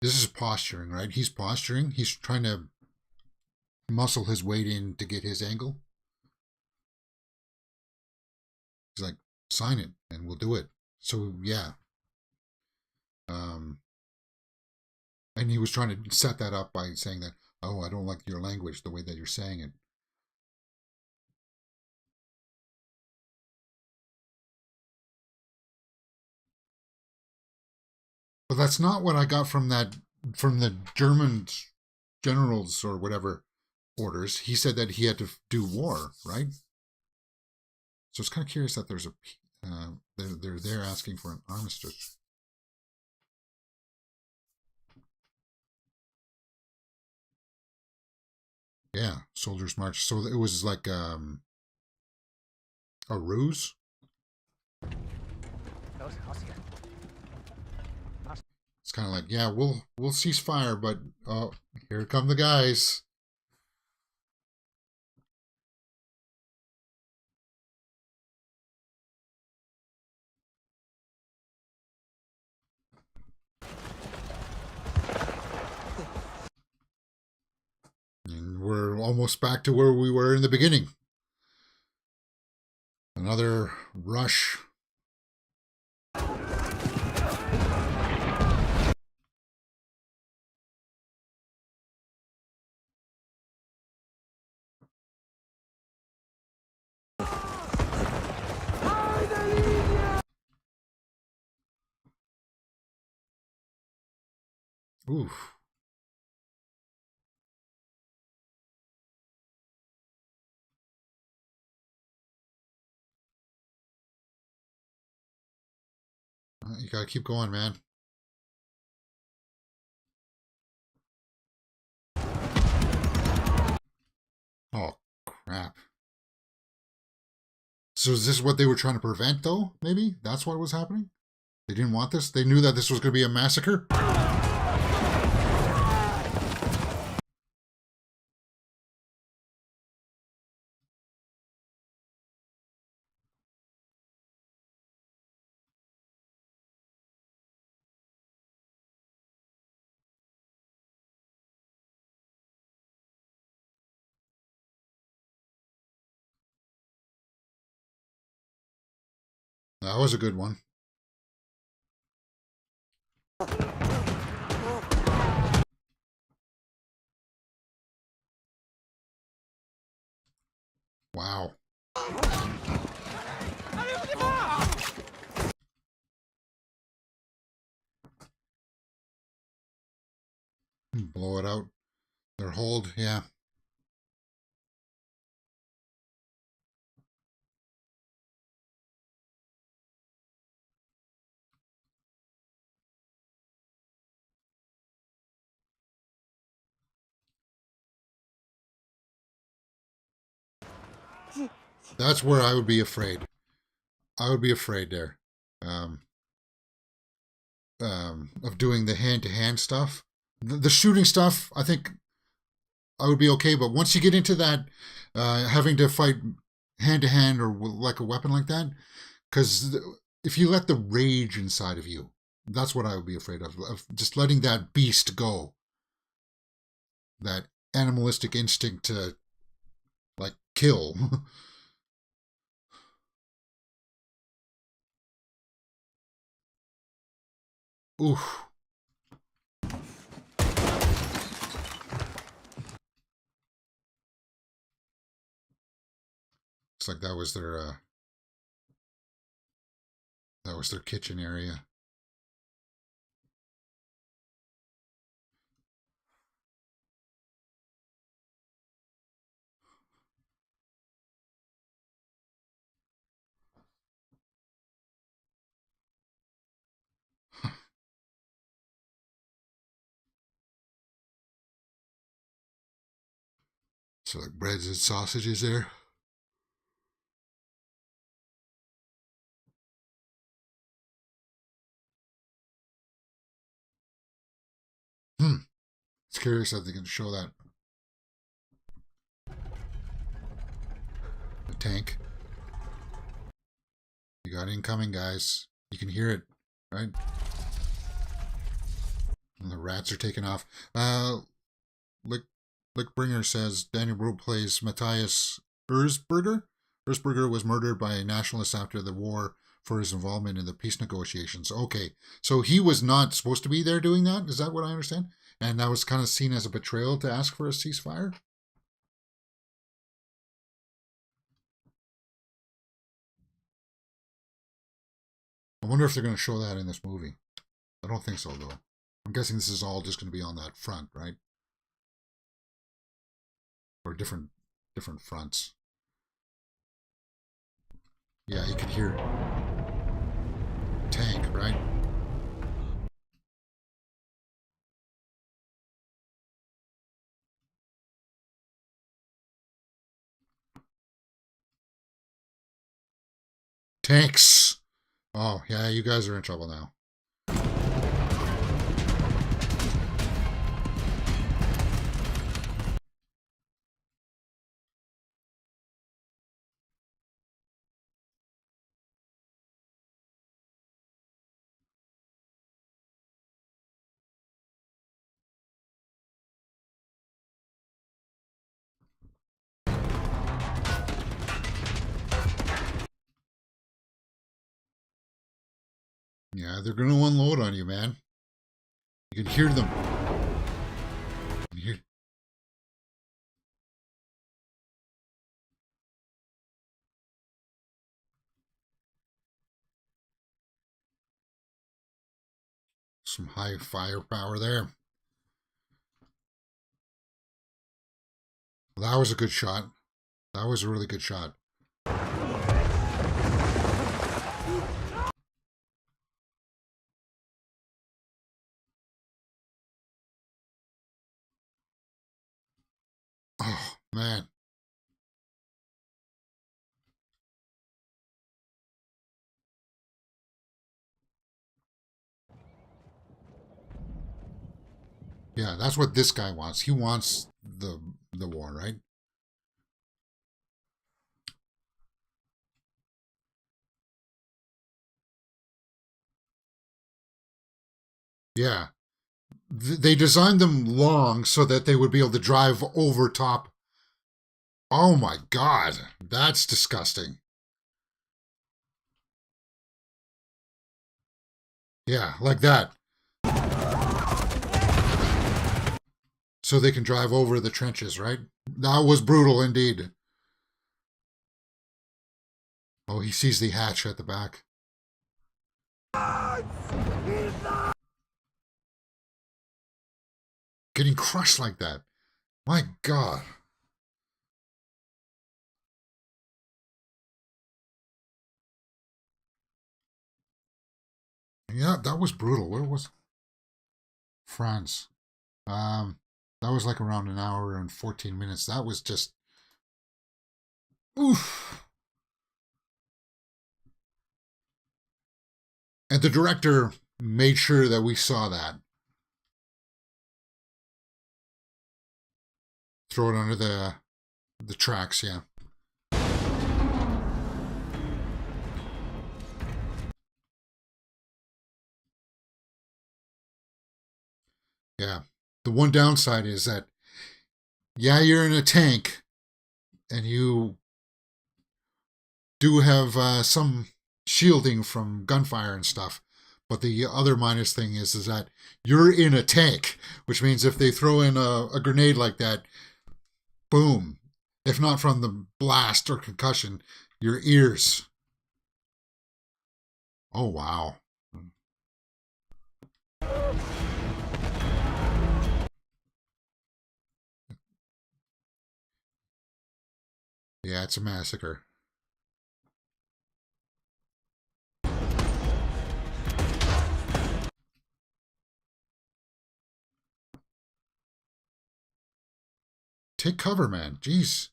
This is posturing, right? He's posturing. He's trying to muscle his weight in to get his angle. He's like, sign it and we'll do it. So, yeah. And he was trying to set that up by saying that, oh, I don't like your language, the way that you're saying it. But that's not what I got from the German generals or whatever orders. He said that he had to do war, right? So it's kind of curious that there's a they're asking for an armistice. Yeah, soldiers march. So it was like a ruse. It's kind of like, yeah, we'll cease fire, but oh, here come the guys. And we're almost back to where we were in the beginning. Another rush. Oof. You gotta keep going, man. Oh, crap. So is this what they were trying to prevent, though? Maybe? That's what was happening? They didn't want this? They knew that this was going to be a massacre? That was a good one. Wow. Blow it out. Their hold, yeah. That's where I would be afraid. I would be afraid there. Of doing the hand-to-hand stuff. The shooting stuff, I think I would be okay, but once you get into that, having to fight hand-to-hand or like a weapon like that, because if you let the rage inside of you, that's what I would be afraid of just letting that beast go. That animalistic instinct to, like, kill. Oof. Looks like that was their kitchen area. So like breads and sausages there. It's curious how they can show that. The tank. You got incoming, guys. You can hear it, right? And the rats are taking off. Lickbringer says Daniel Bro plays Matthias Erzberger. Erzberger was murdered by nationalists after the war for his involvement in the peace negotiations. Okay, so he was not supposed to be there doing that? Is that what I understand? And that was kind of seen as a betrayal to ask for a ceasefire? I wonder if they're going to show that in this movie. I don't think so, though. I'm guessing this is all just going to be on that front, right? Or different fronts. Yeah, you can hear tank, right? Tanks! Oh, yeah, you guys are in trouble now. Yeah, they're going to unload on you, man. You can hear them. You can hear... Some high firepower there. Well, that was a good shot. That was a really good shot. Oh, man. Yeah, that's what this guy wants. He wants the war, right? Yeah. They designed them long so that they would be able to drive over top. Oh my God, that's disgusting. Yeah, like that. So they can drive over the trenches, right? That was brutal indeed. Oh, he sees the hatch at the back. Getting crushed like that. My God. Yeah, that was brutal. Where was France? That was like around an hour and 14 minutes. That was just oof. And the director made sure that we saw that. Throw it under the tracks, yeah. Yeah. The one downside is that, yeah, you're in a tank and you do have some shielding from gunfire and stuff. But the other minus thing is that you're in a tank, which means if they throw in a grenade like that, boom. If not from the blast or concussion, your ears. Oh, wow. Yeah, it's a massacre. Take cover, man. Jeez.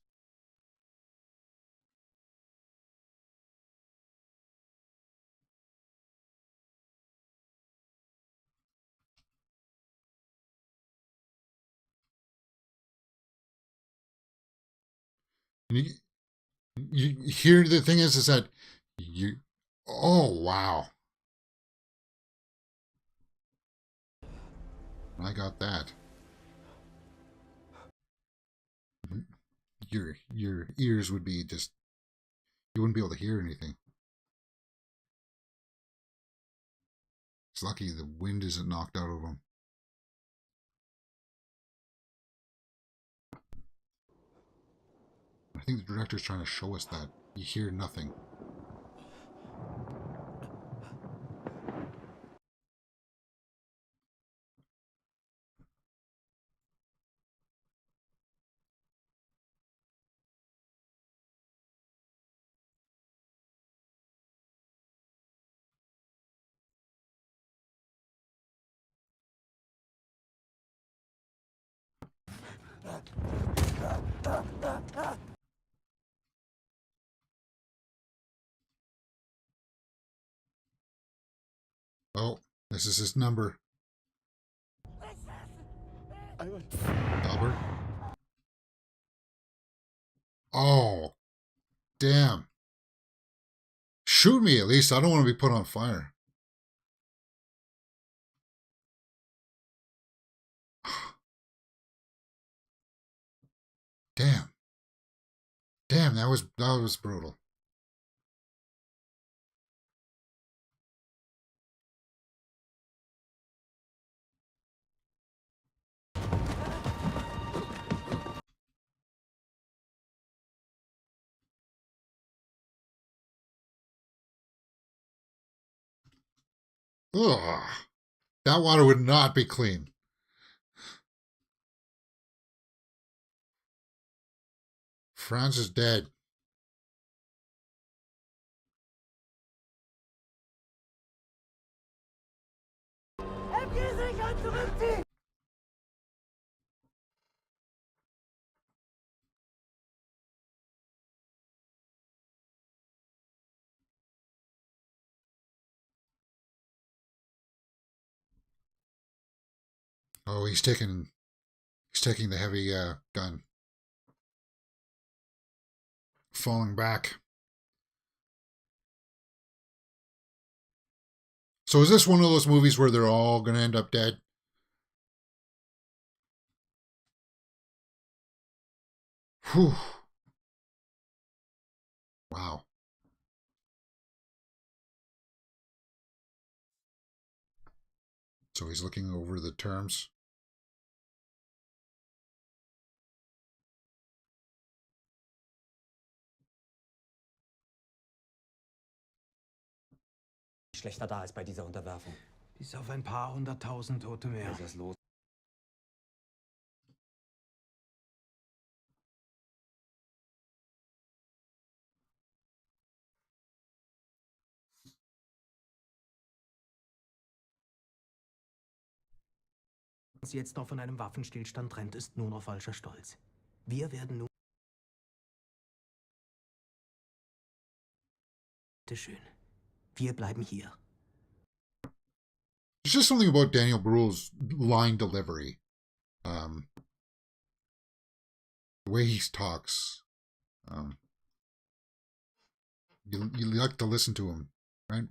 You hear the thing is that you. Oh, wow. I got that. Your ears would be just, you wouldn't be able to hear anything. It's lucky the wind isn't knocked out of them. I think the director's trying to show us that you hear nothing. Oh, this is his number. Albert. Oh, damn. Shoot me at least. I don't want to be put on fire. Damn. Damn, that was brutal. Ugh. That water would not be clean. Franz is dead. Oh, he's taking the heavy gun. Falling back. So is this one of those movies where they're all going to end up dead? Whew. Wow. So he's looking over the terms. Schlechter da ist bei dieser Unterwerfung. Bis auf ein paar hunderttausend Tote mehr. Was ist los? Was jetzt noch von einem Waffenstillstand trennt, ist nur noch falscher Stolz. Wir werden nun... Bitte schön. Wir bleiben hier. There's just something about Daniel Bruhl's line delivery. The way he talks. You like to listen to him, right?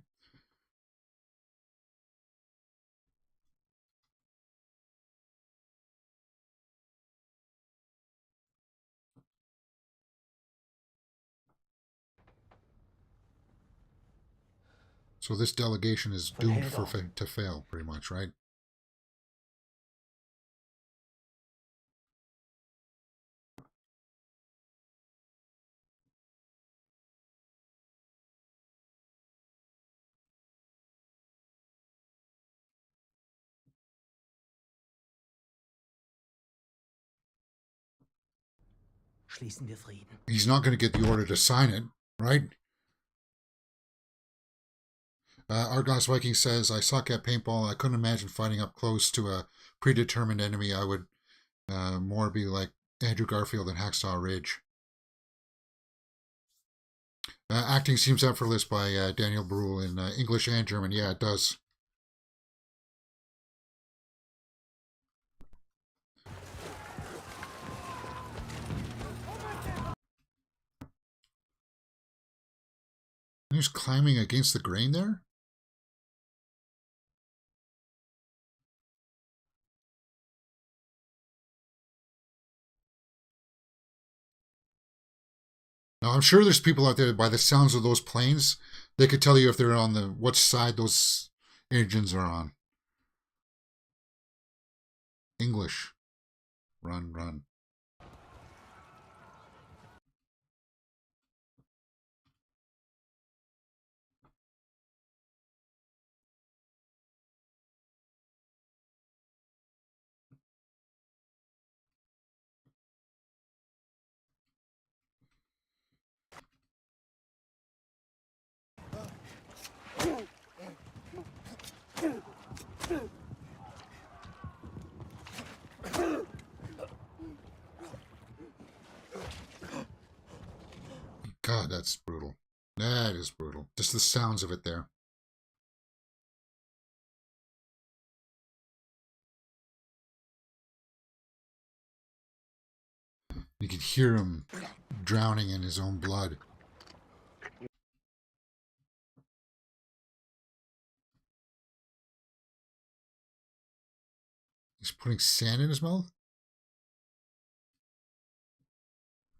So this delegation is doomed to fail, pretty much, right? Schließen wir Frieden. He's not going to get the order to sign it, right? Argos Viking says, I suck at paintball. I couldn't imagine fighting up close to a predetermined enemy. I would more be like Andrew Garfield and Hacksaw Ridge. Acting seems effortless by Daniel Bruhl in English and German. Yeah, it does. He's climbing against the grain there? Now, I'm sure there's people out there, by the sounds of those planes, they could tell you if they're on the what side those engines are on. English. Run, run. God, that's brutal. That is brutal. Just the sounds of it there. You could hear him drowning in his own blood. He's putting sand in his mouth?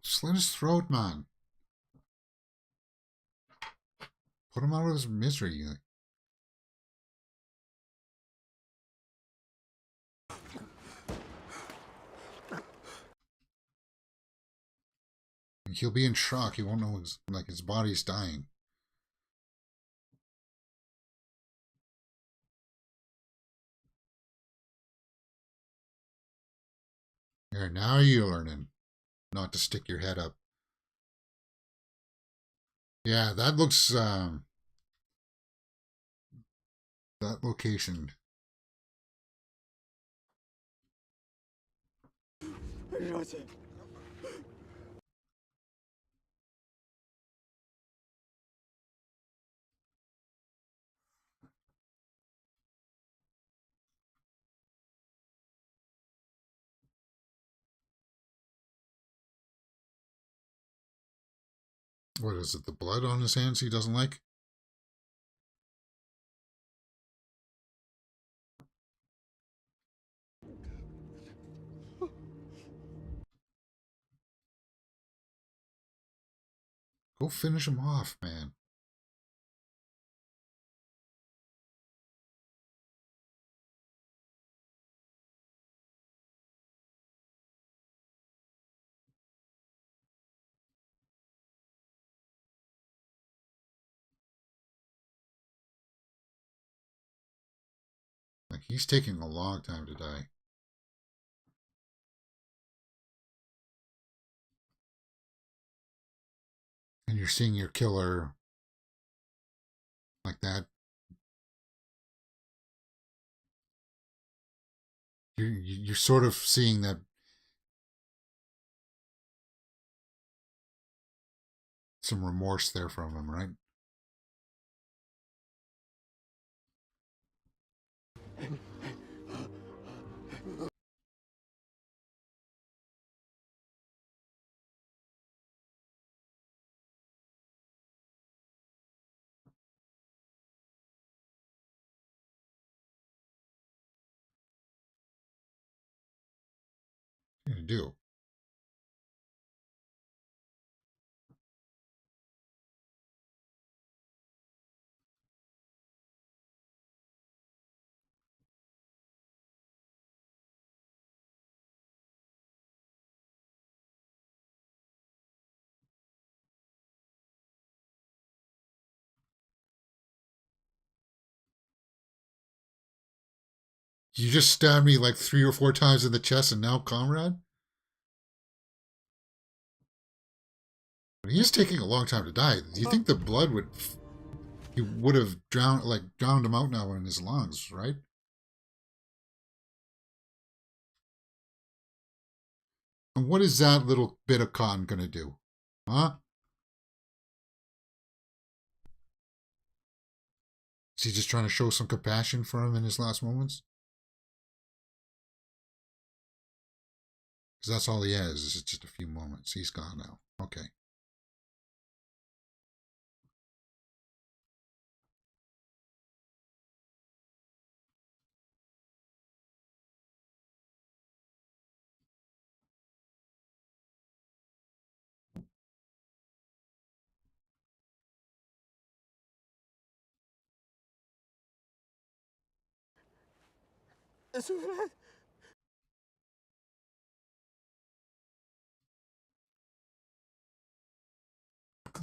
Slit his throat, man. Put him out of his misery. He'll be in shock. He won't know his body's dying. Here, now you're learning not to stick your head up. Yeah, that looks, that location. What is it, the blood on his hands he doesn't like? Go finish him off, man. Like, he's taking a long time to die. And you're seeing your killer like that. You're sort of seeing that some remorse there from him, right? What are you gonna do? You just stabbed me like 3 or 4 times in the chest, and now, comrade? But he is taking a long time to die. Do you think the blood would... He would have drowned him out now in his lungs, right? And what is that little bit of cotton gonna do? Huh? Is he just trying to show some compassion for him in his last moments? Because that's all he has, is just a few moments. He's gone now. Okay. Es tut mir leid.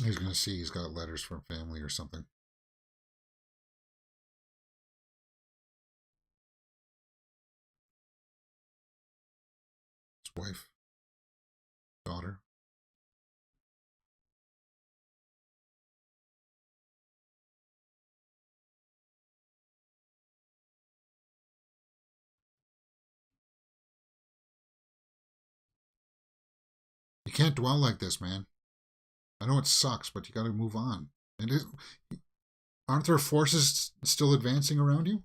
He's going to see he's got letters from family or something. His wife. Daughter. You can't dwell like this, man. I know it sucks, but you got to move on. And aren't there forces still advancing around you?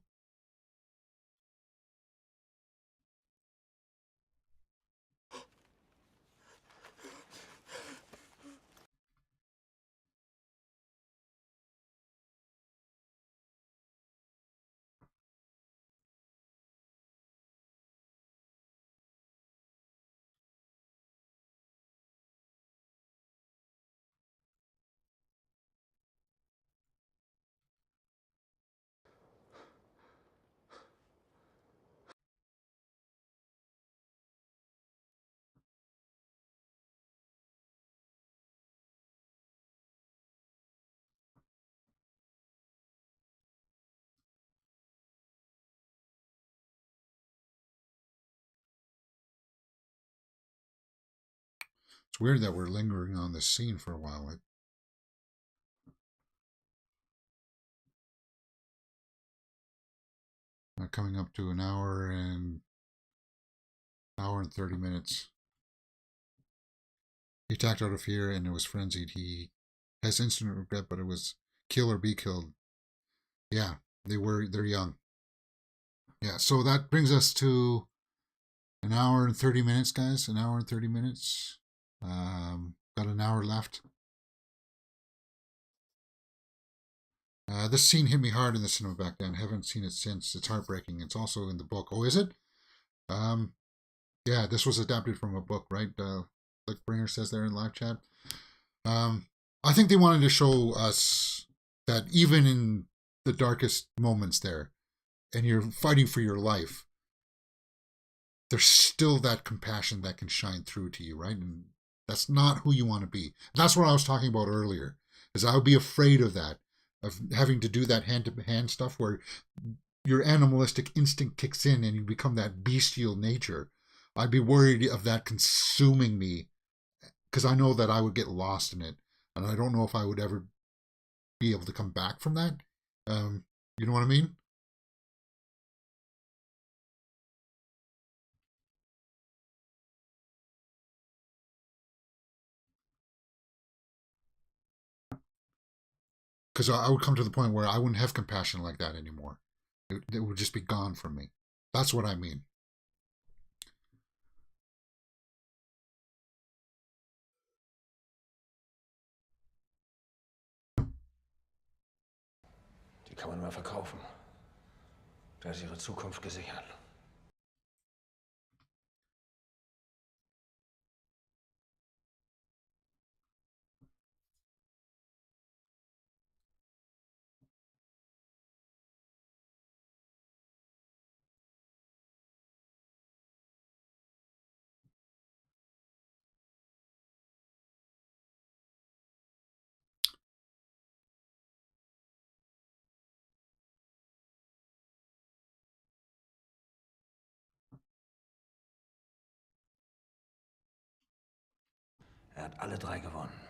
It's weird that we're lingering on this scene for a while. Coming up to an hour and 30 minutes. He attacked out of fear and it was frenzied. He has instant regret, but it was kill or be killed. Yeah, they're young. Yeah, so that brings us to an hour and 30 minutes, guys. An hour and 30 minutes. Got an hour left. This scene hit me hard in the cinema back then. Haven't seen it since. It's heartbreaking. It's also in the book. Oh, is it? Yeah, this was adapted from a book, right? Like Bringer says there in live chat. I think they wanted to show us that even in the darkest moments there, and you're fighting for your life, there's still that compassion that can shine through to you, right? And that's not who you want to be. That's what I was talking about earlier, is I would be afraid of that, of having to do that hand-to-hand stuff where your animalistic instinct kicks in and you become that bestial nature. I'd be worried of that consuming me, because I know that I would get lost in it, and I don't know if I would ever be able to come back from that. You know what I mean? Because I would come to the point where I wouldn't have compassion like that anymore. It would just be gone from me. That's what I mean. Die kann man nur verkaufen. Da ist ihre Zukunft gesichert. Hat alle 3 gewonnen.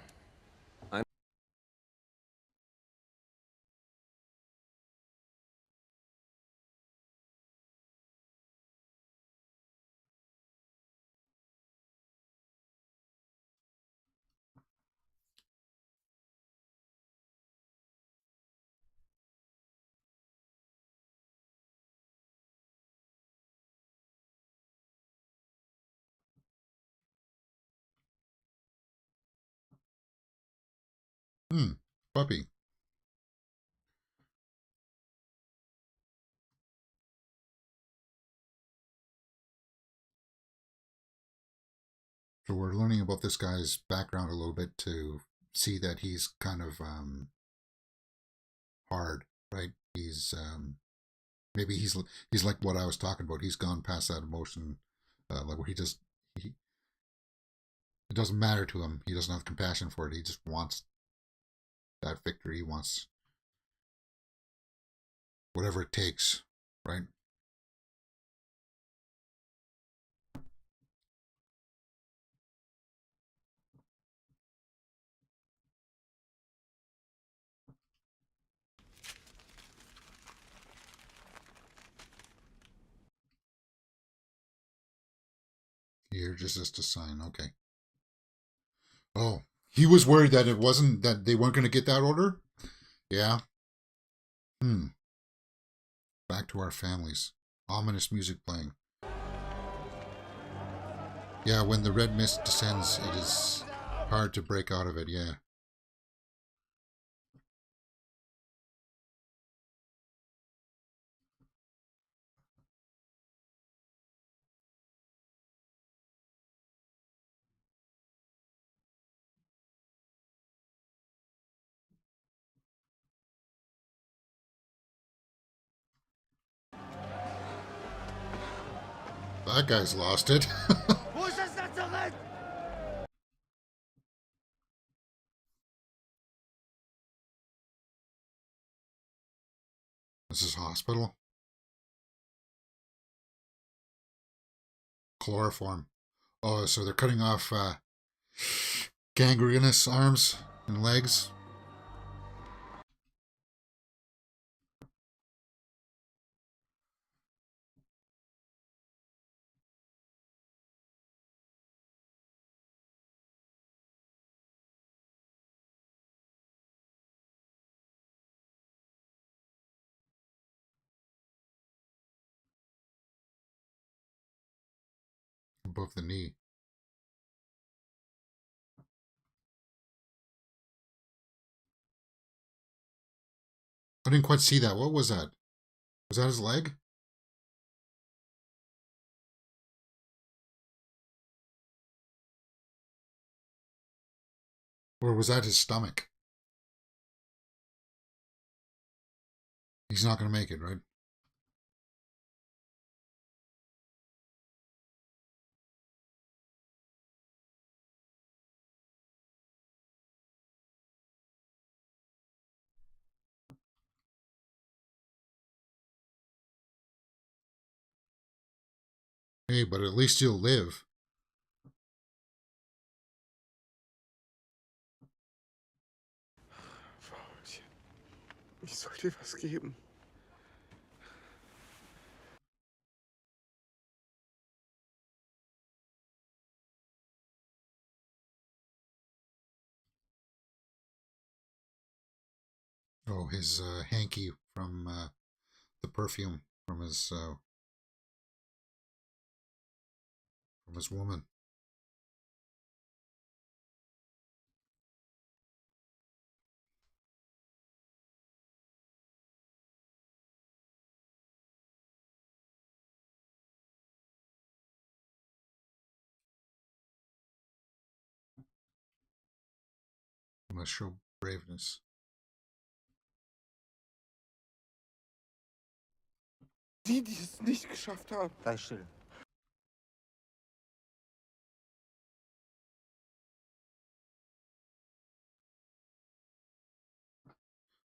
Puppy. So we're learning about this guy's background a little bit to see that he's kind of hard, right? He's maybe he's like what I was talking about. He's gone past that emotion, like where it doesn't matter to him. He doesn't have compassion for it. He just wants that victory. He wants whatever it takes, right? Here, just a sign. Okay. Oh, he was worried that it wasn't, that they weren't going to get that order? Yeah. Back to our families. Ominous music playing. Yeah, when the red mist descends, it is hard to break out of it, yeah. That guy's lost it. This is hospital. Chloroform. Oh, so they're cutting off gangrenous arms and legs. Above the knee. I didn't quite see that. What was that? Was that his leg? Or was that his stomach? He's not going to make it, right? Hey, but at least he'll live. Ich soll dir was geben. Oh, his hanky from the perfume from his woman. He must show braveness. Die es nicht geschafft haben. Sei still.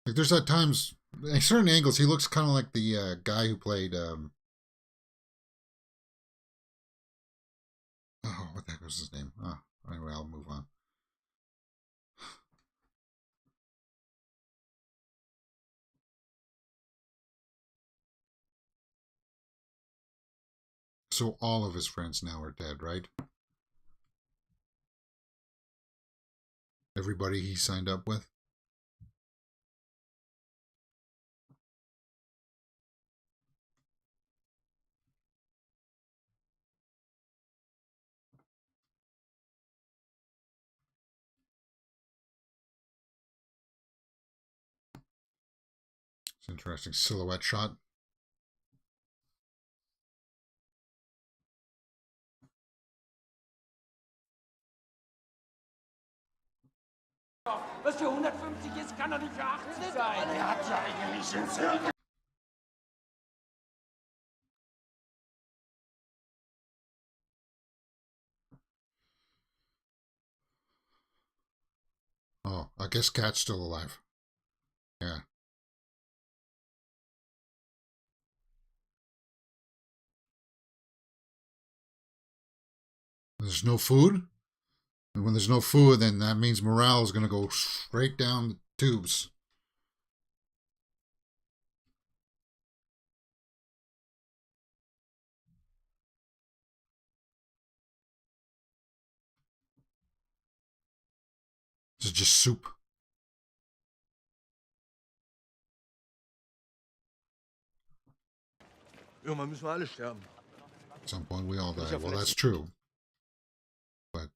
Like there's at times, at certain angles, he looks kind of like the guy who played. Oh, what the heck was his name? Oh, anyway, I'll move on. So all of his friends now are dead, right? Everybody he signed up with? It's an interesting silhouette shot. Was für 150 ist, kann doch nicht für 80 sein. Er hat ja eigentlich einen Zirkel. Oh, I guess Cat's still alive. Yeah. There's no food? And when there's no food, then that means morale is going to go straight down the tubes. This is just soup. Irgendwann müssen wir alle sterben. At some point, we all die. Well, that's true. But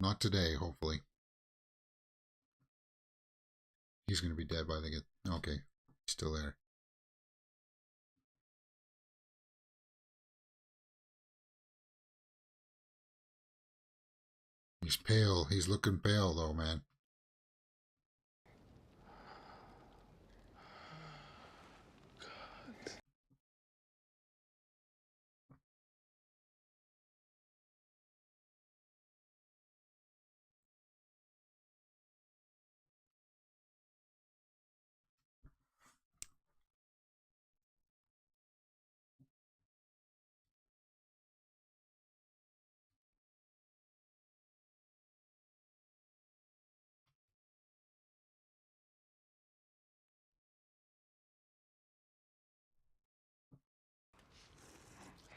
not today, hopefully. He's going to be dead by the get. Okay, still there. He's pale. He's looking pale, though, man.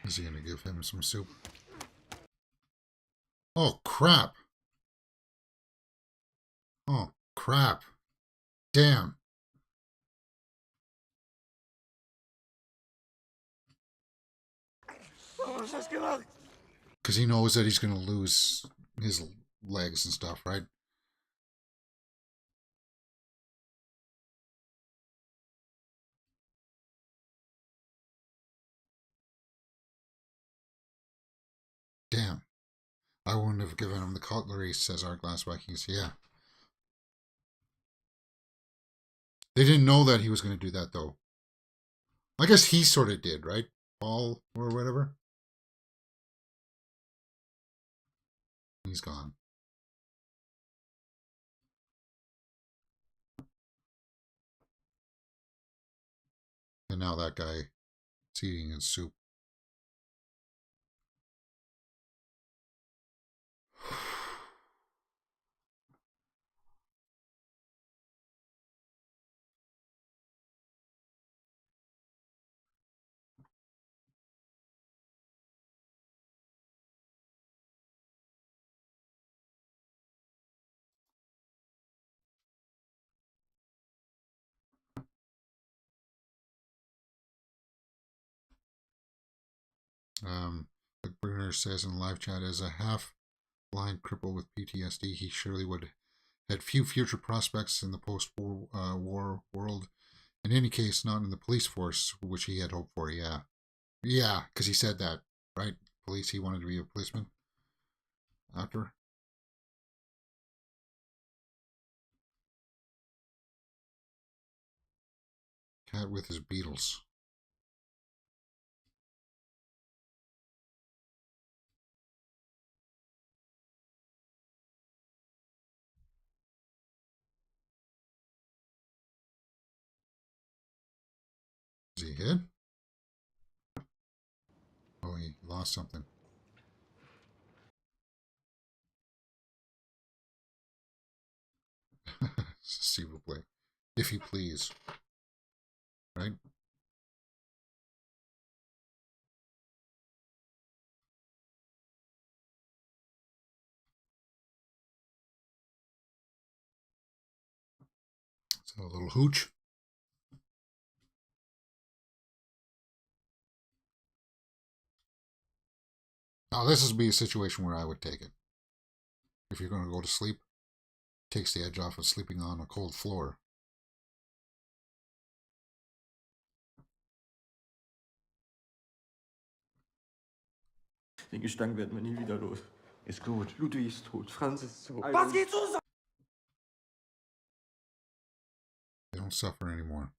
Is he going to give him some soup? Oh, crap. Oh, crap. Damn. Because he knows that he's going to lose his legs and stuff, right? Damn. I wouldn't have given him the cutlery, says our glass Vikings. Yeah. They didn't know that he was going to do that, though. I guess he sort of did, right? Paul or whatever. He's gone. And now that guy is eating his soup. Like Bruner says in the live chat, as a half-blind cripple with PTSD, he surely would had few future prospects in the post-war world. In any case, not in the police force, which he had hoped for. Yeah, because he said that, right? Police. He wanted to be a policeman after. Cat with his Beatles. Is he hit? Oh, he lost something. S'il vous plaît. If you please. Right? So a little hooch. Now, this would be a situation where I would take it. If you're going to go to sleep, takes the edge off of sleeping on a cold floor. Den Gestank werden wir nie wieder los. Ist gut. Ludwig ist tot. Franz ist tot. Was geht so? They don't suffer anymore.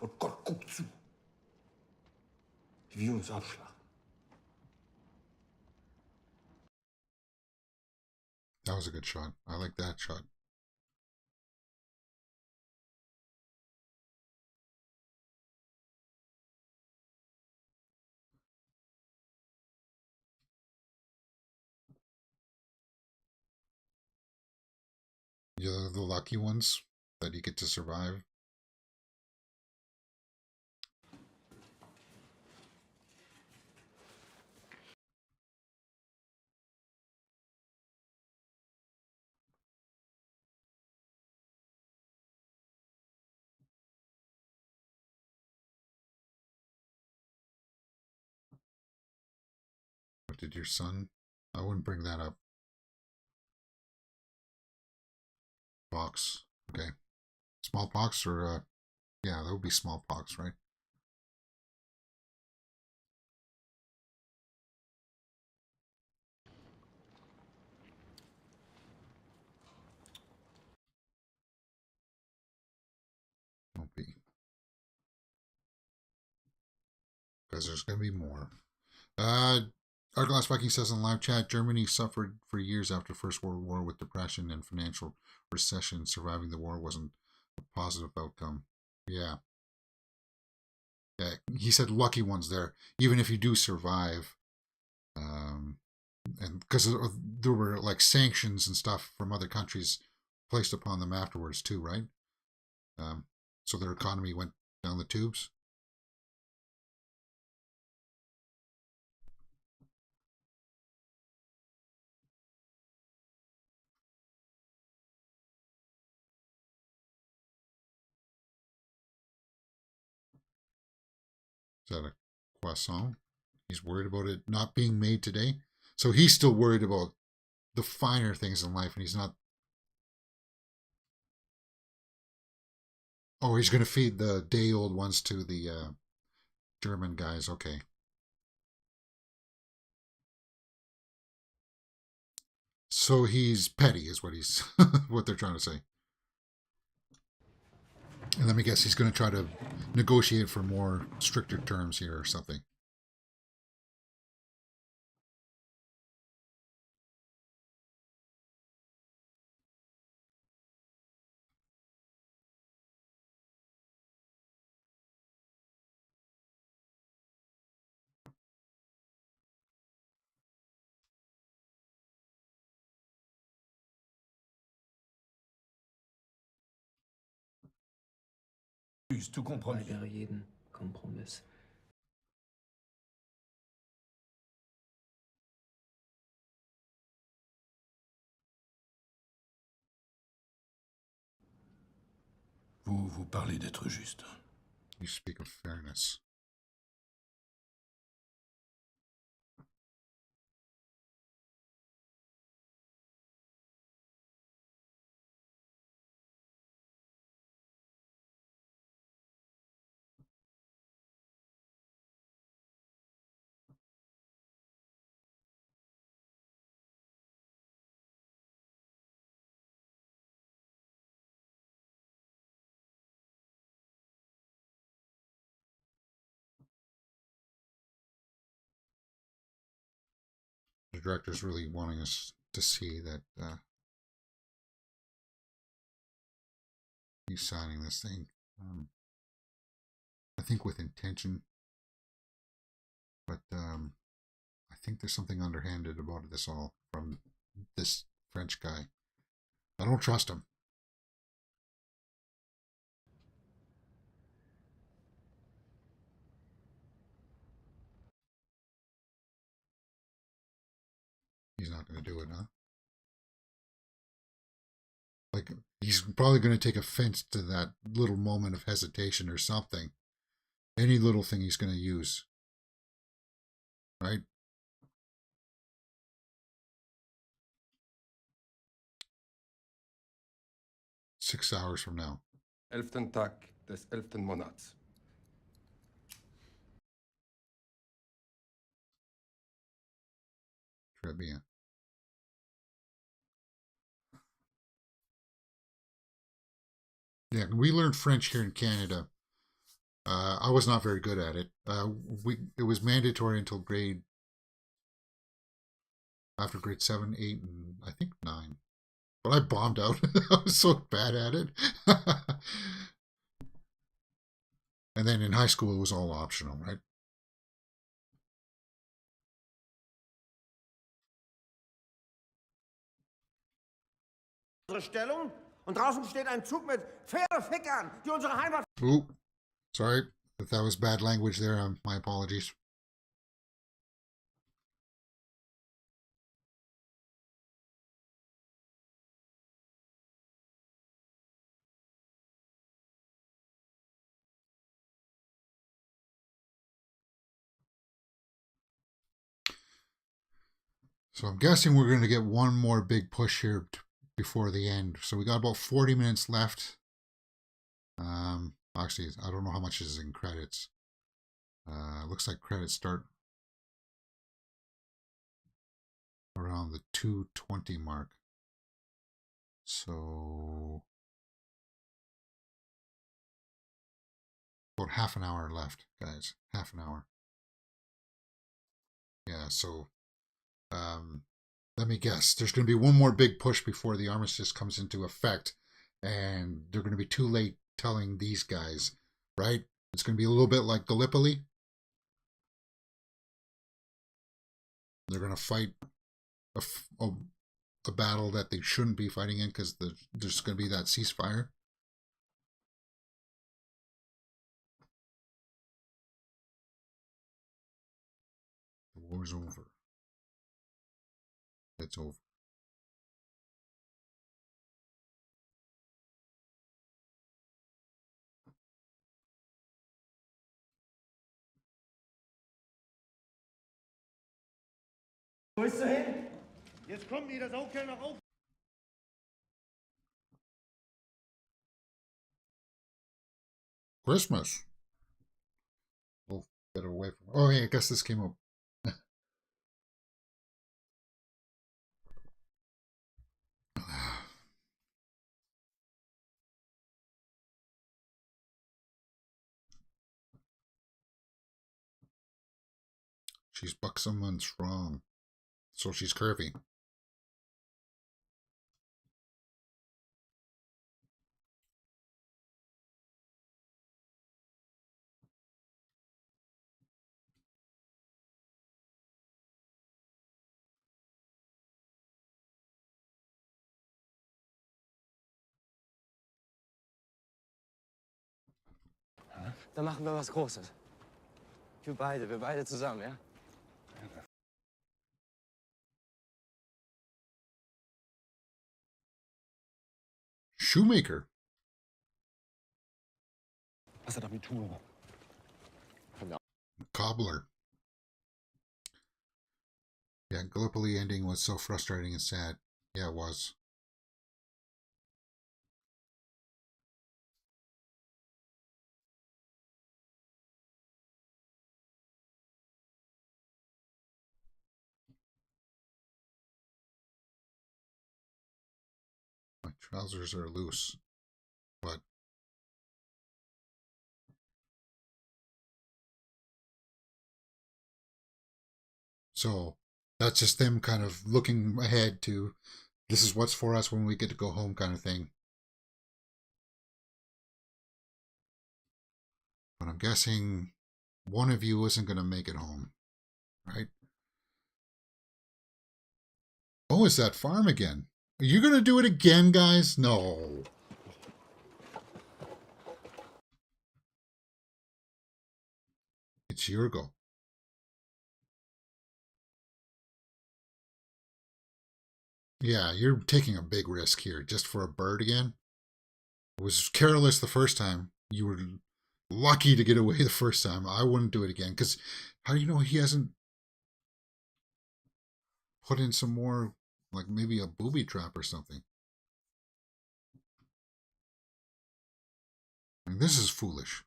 Und Gott guckt zu. Wie wir uns abschlachten. That was a good shot. I like that shot. You're the lucky ones that you get to survive. What did your son? I wouldn't bring that up. Pox. Okay. Smallpox or, yeah, that would be smallpox, right? Won't be. Because there's going to be more. Arglass Viking says in live chat, Germany suffered for years after First World War with depression and financial recession. Surviving the war wasn't a positive outcome. Yeah. Yeah, he said lucky ones there. Even if you do survive, and because there were like sanctions and stuff from other countries placed upon them afterwards too, right? So their economy went down the tubes. Is that a croissant? He's worried about it not being made today. So he's still worried about the finer things in life, and he's not. Oh, he's going to feed the day-old ones to the German guys. Okay. So he's petty, is what he's what they're trying to say. And let me guess, he's going to try to negotiate for more stricter terms here or something. refuse tout compromis. Weigere jeden Kompromiss. Vous parlez d'être juste. You speak of fairness. The director's really wanting us to see that he's signing this thing. I think with intention, but I think there's something underhanded about this all from this French guy. I don't trust him. He's not going to do it, huh? Like, he's probably going to take offense to that little moment of hesitation or something. Any little thing he's going to use. Right? Six hours from now. 11. Tag des 11. Monats. Très bien. Yeah, we learned French here in Canada. I was not very good at it. It was mandatory until after grade 7, 8, and I think 9. But I bombed out. I was so bad at it. And then in high school, it was all optional, right? Unsere Stellung und draußen steht ein Zug mit Pferdefickern, die unsere Heimat... Ooh, sorry if that was bad language there. My apologies. So I'm guessing we're going to get one more big push here before the end. So we got about 40 minutes left. Actually, I don't know how much is in credits. Looks like credits start around the 2:20 mark. So about half an hour left, guys. Half an hour. Yeah, so let me guess. There's going to be one more big push before the armistice comes into effect, and they're going to be too late telling these guys, right? It's going to be a little bit like Gallipoli. They're going to fight a battle that they shouldn't be fighting in because there's going to be that ceasefire. The war's over. It's over. Wo ist er hin? Jetzt kommen die, das Auge nach oben. Christmas. We'll get away from. Oh, yeah, I guess this came up. She's buxom and strong, so she's curvy. Dann machen wir was Großes. Wir beide zusammen, ja? Shoemaker. Was hat Abitur? Cobbler. Yeah, Gallipoli ending was so frustrating and sad. Yeah, it was. My trousers are loose, but so that's just them kind of looking ahead to this is what's for us when we get to go home kind of thing. But I'm guessing one of you isn't going to make it home, right? Oh, is that farm again? Are you going to do it again, guys? No. It's Yurgo. Yeah, you're taking a big risk here just for a bird again. It was careless the first time. You were lucky to get away the first time. I wouldn't do it again because how do you know he hasn't put in some more, like maybe a booby trap or something? I mean, this is foolish.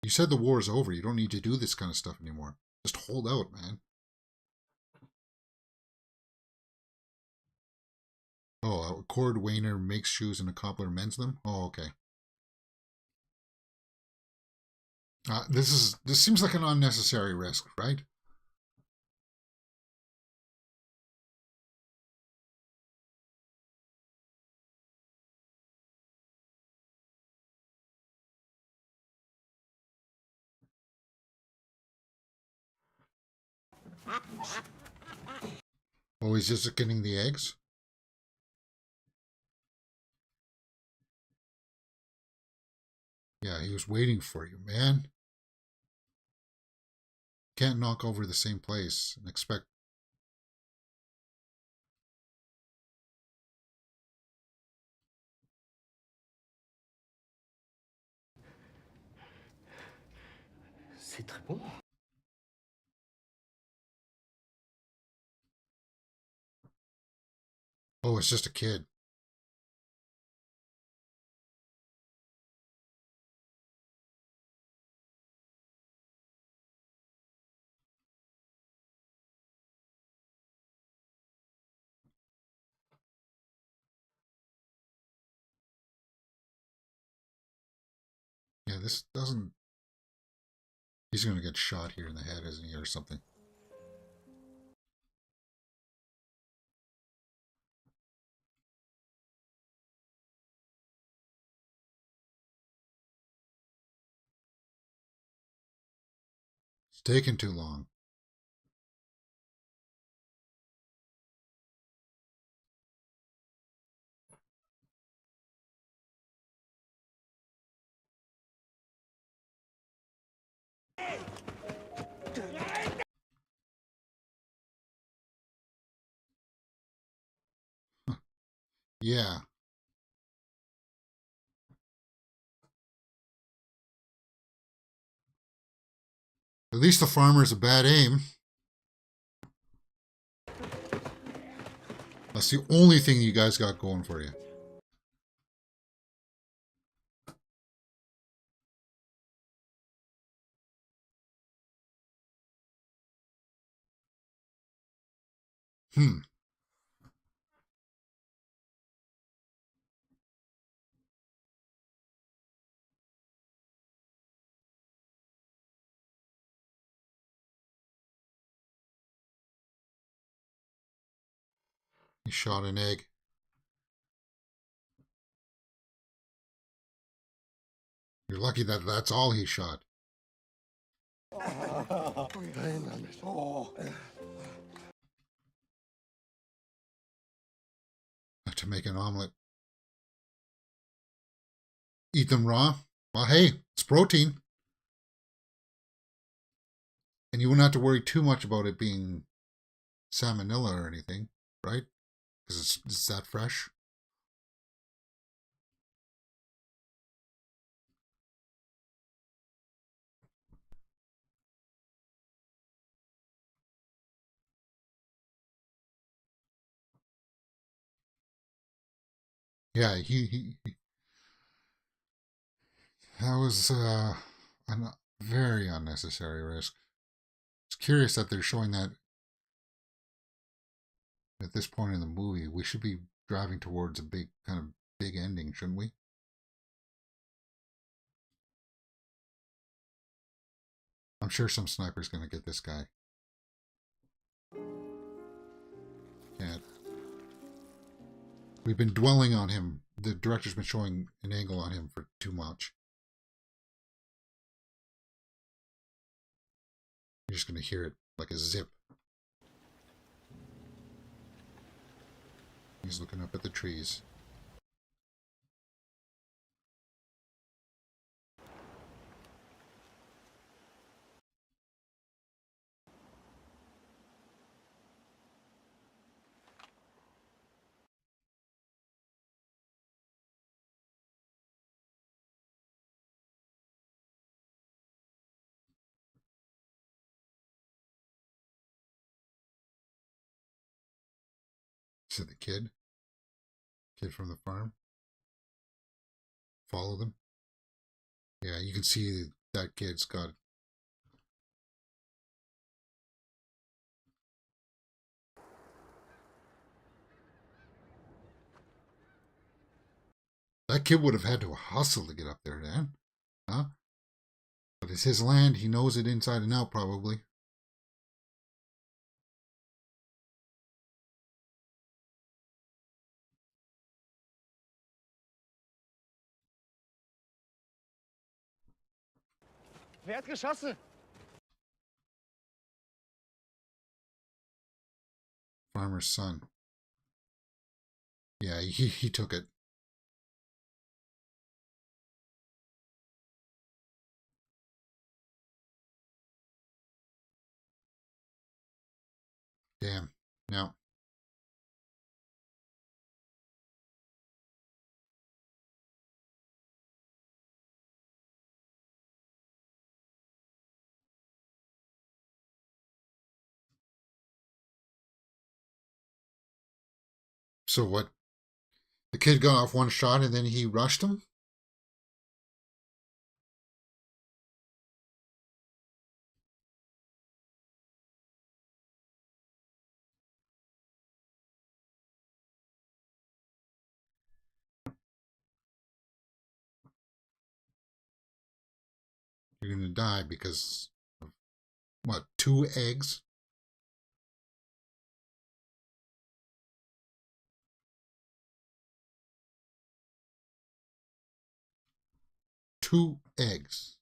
You said the war is over. You don't need to do this kind of stuff anymore. Just hold out, man. Oh, a cord wainer makes shoes and a cobbler mends them? Oh, okay. This seems like an unnecessary risk, right? Oh, he's just getting the eggs? Yeah, he was waiting for you, man. Can't knock over the same place and expect... C'est très bon. Oh, it's just a kid. Yeah, this doesn't... He's going to get shot here in the head, isn't he, or something? It's taking too long. Yeah. At least the farmer's a bad aim. That's the only thing you guys got going for you. Hmm. He shot an egg. You're lucky that that's all he shot. To make an omelet. Eat them raw? Well, hey, it's protein. And you wouldn't have to worry too much about it being salmonella or anything, right? Because it's that fresh. Yeah, that was a very unnecessary risk. It's curious that they're showing that at this point in the movie. We should be driving towards a big ending, shouldn't we? I'm sure some sniper's gonna get this guy. Can't. We've been dwelling on him. The director's been showing an angle on him for too much. You're just gonna hear it like a zip. He's looking up at the trees. Is it the kid? Kid from the farm? Follow them? Yeah, you can see that kid's got... That kid would have had to hustle to get up there, Dan. Huh? But it's his land. He knows it inside and out, probably. Wer hat geschossen? Farmer's son. Yeah, he took it. Damn. Now. So what? The kid got off one shot and then he rushed him? You're gonna die because of, what, 2 eggs? Two eggs.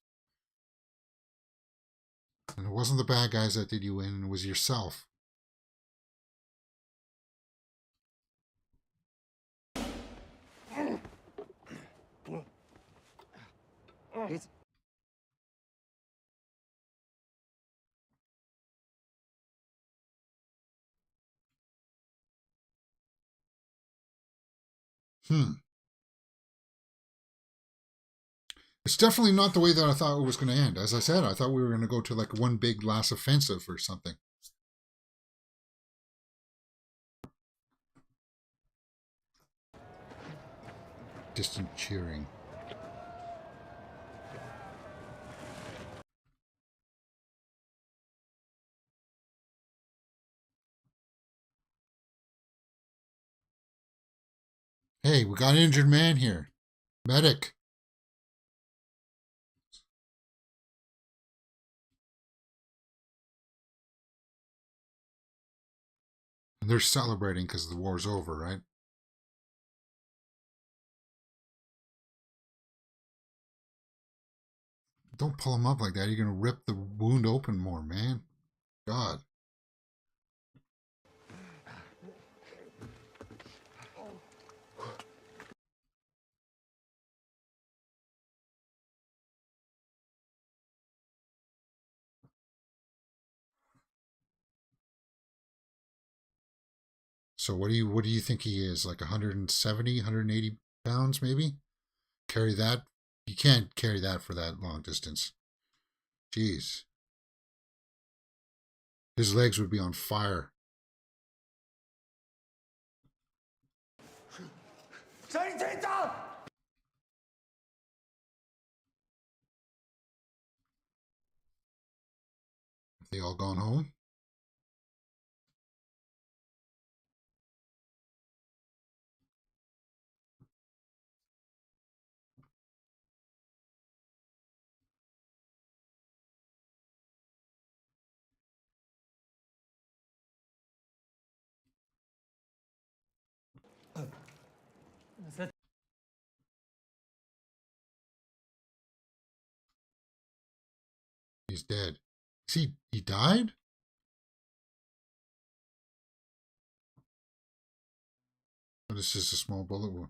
And it wasn't the bad guys that did you in, it was yourself. Geht's? It's definitely not the way that I thought it was going to end. As I said, I thought we were going to go to like one big last offensive or something. Distant cheering. Hey, we got an injured man here. Medic. And they're celebrating because the war's over, right? Don't pull him up like that. You're going to rip the wound open more, man. God. So what do you think he is? Like 170, 180 pounds maybe? Carry that? You can't carry that for that long distance. Jeez. His legs would be on fire. Sanitäter! Have they all gone home? He's dead. See, he died? Oh, this is a small bullet wound.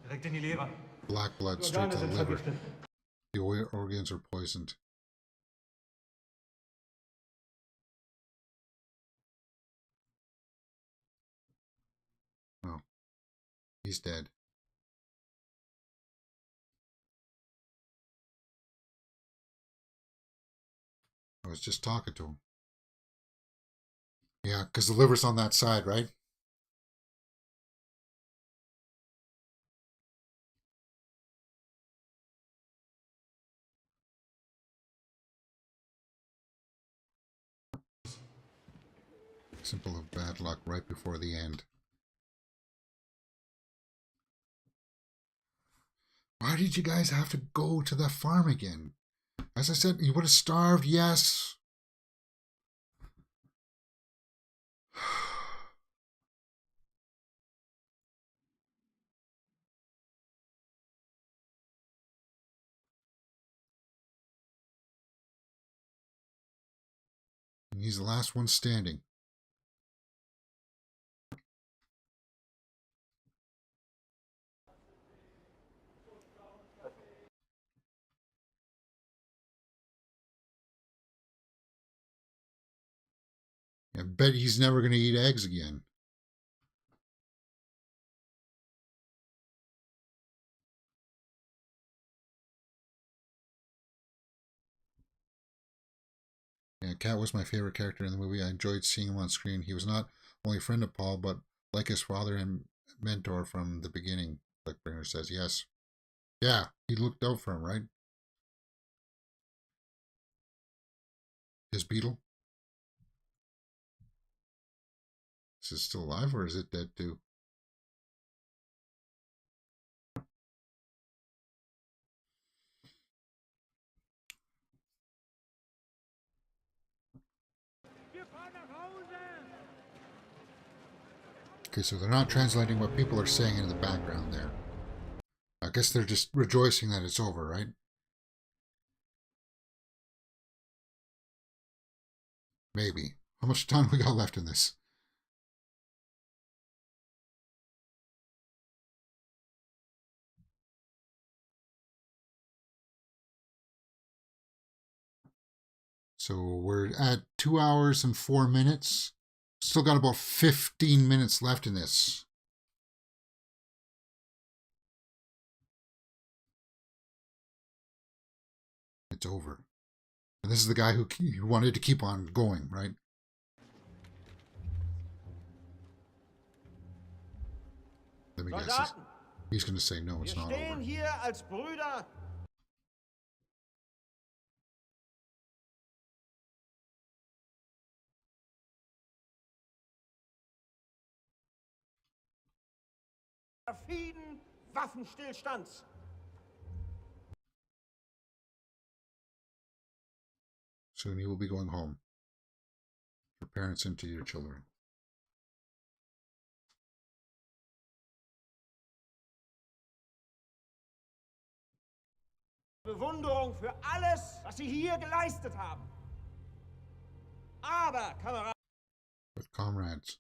Direkt in die Leber. Black blood straight to the liver. The organs are poisoned. Oh, he's dead. I was just talking to him. Yeah, because the liver's on that side, right? Symbol of bad luck right before the end. Why did you guys have to go to the farm again? As I said, you would have starved, yes. And he's the last one standing. I bet he's never going to eat eggs again. Yeah, Cat was my favorite character in the movie. I enjoyed seeing him on screen. He was not only a friend of Paul, but like his father and mentor from the beginning. Blackbringer says, yes. Yeah, he looked out for him, right? His beetle? Is it still alive or is it dead too? Okay, so they're not translating what people are saying in the background there. I guess they're just rejoicing that it's over, right? Maybe. How much time we got left in this? So we're at 2 hours and 4 minutes. Still got about 15 minutes left in this. It's over. And this is the guy who wanted to keep on going, right? Let me guess. He's going to say, no, it's not over. Wir stehen hier als Brüder. Frieden, Waffenstillstands. Soon you will be going home. Your parents and to your children. Bewunderung für alles, was Sie hier geleistet haben. Aber, Kameraden. But comrades,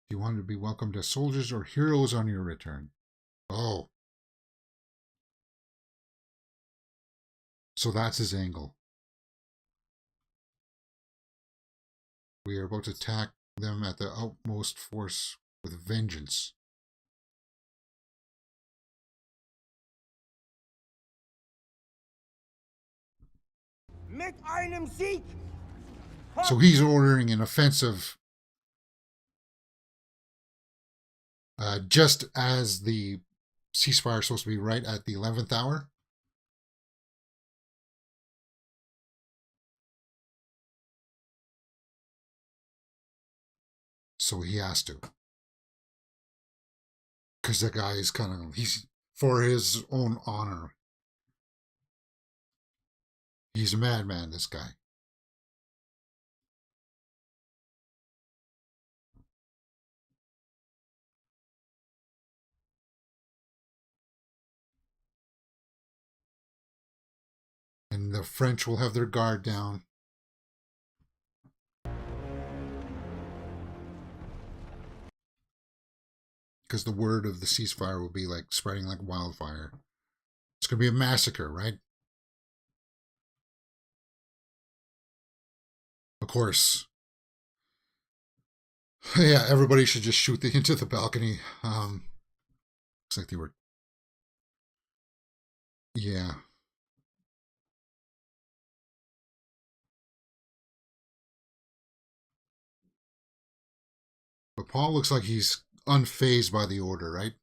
do you want to be welcomed as soldiers or heroes on your return? Oh. So that's his angle. We are about to attack them at the utmost force with vengeance. Mit einem Sieg! So he's ordering an offensive just as the ceasefire is supposed to be right at the 11th hour. So he has to. Because the guy is he's for his own honor. He's a madman, this guy. And the French will have their guard down. Because the word of the ceasefire will be like spreading like wildfire. It's going to be a massacre, right? Of course. Yeah, everybody should just shoot into the balcony. Looks like they were... Yeah. But Paul looks like he's unfazed by the order, right?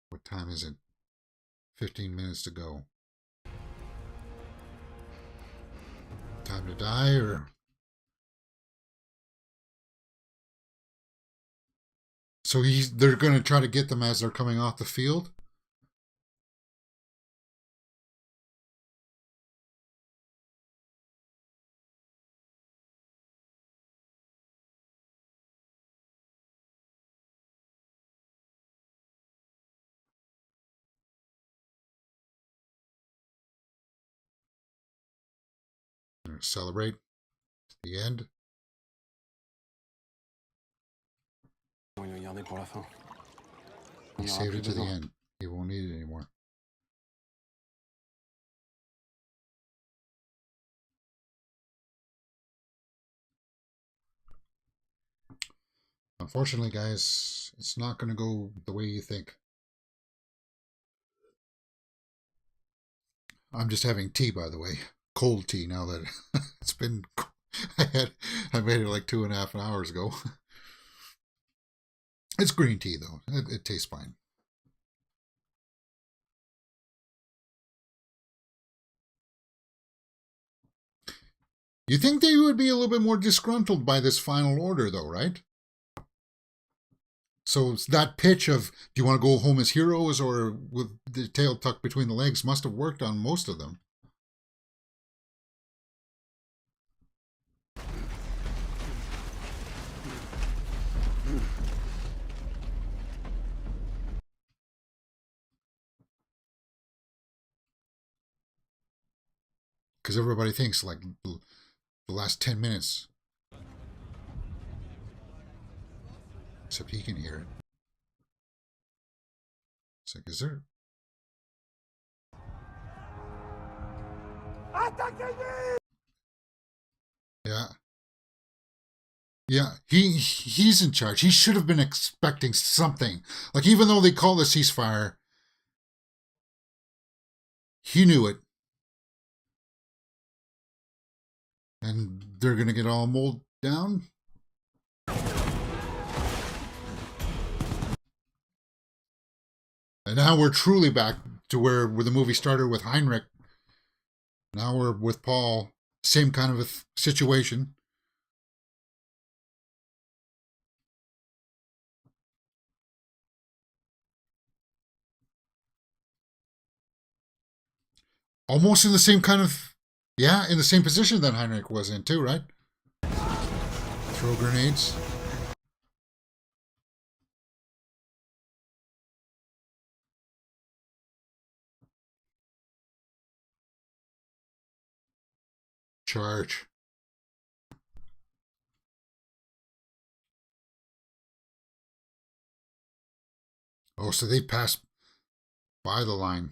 What time is it? 15 minutes to go. Time to die, or... So they're going to try to get them as they're coming off the field? Celebrate the end. He saved it to the end. He won't need it anymore. Unfortunately, guys, it's not going to go the way you think. I'm just having tea, by the way. Cold tea now that it's been... I made it like 2.5 hours ago. It's green tea, though. It tastes fine. You think they would be a little bit more disgruntled by this final order, though, right? So that pitch of, do you want to go home as heroes or with the tail tucked between the legs must have worked on most of them. Because everybody thinks like the last 10 minutes. Except he can hear it. It's like, is there... Yeah. Yeah, he's in charge. He should have been expecting something. Like, even though they call the ceasefire, he knew it. And they're going to get all mowed down. And now we're truly back to where the movie started with Heinrich. Now we're with Paul. Same kind of a situation. Almost in the same kind of... Yeah, in the same position that Heinrich was in too, right? Throw grenades. Charge. Oh, so they passed by the line.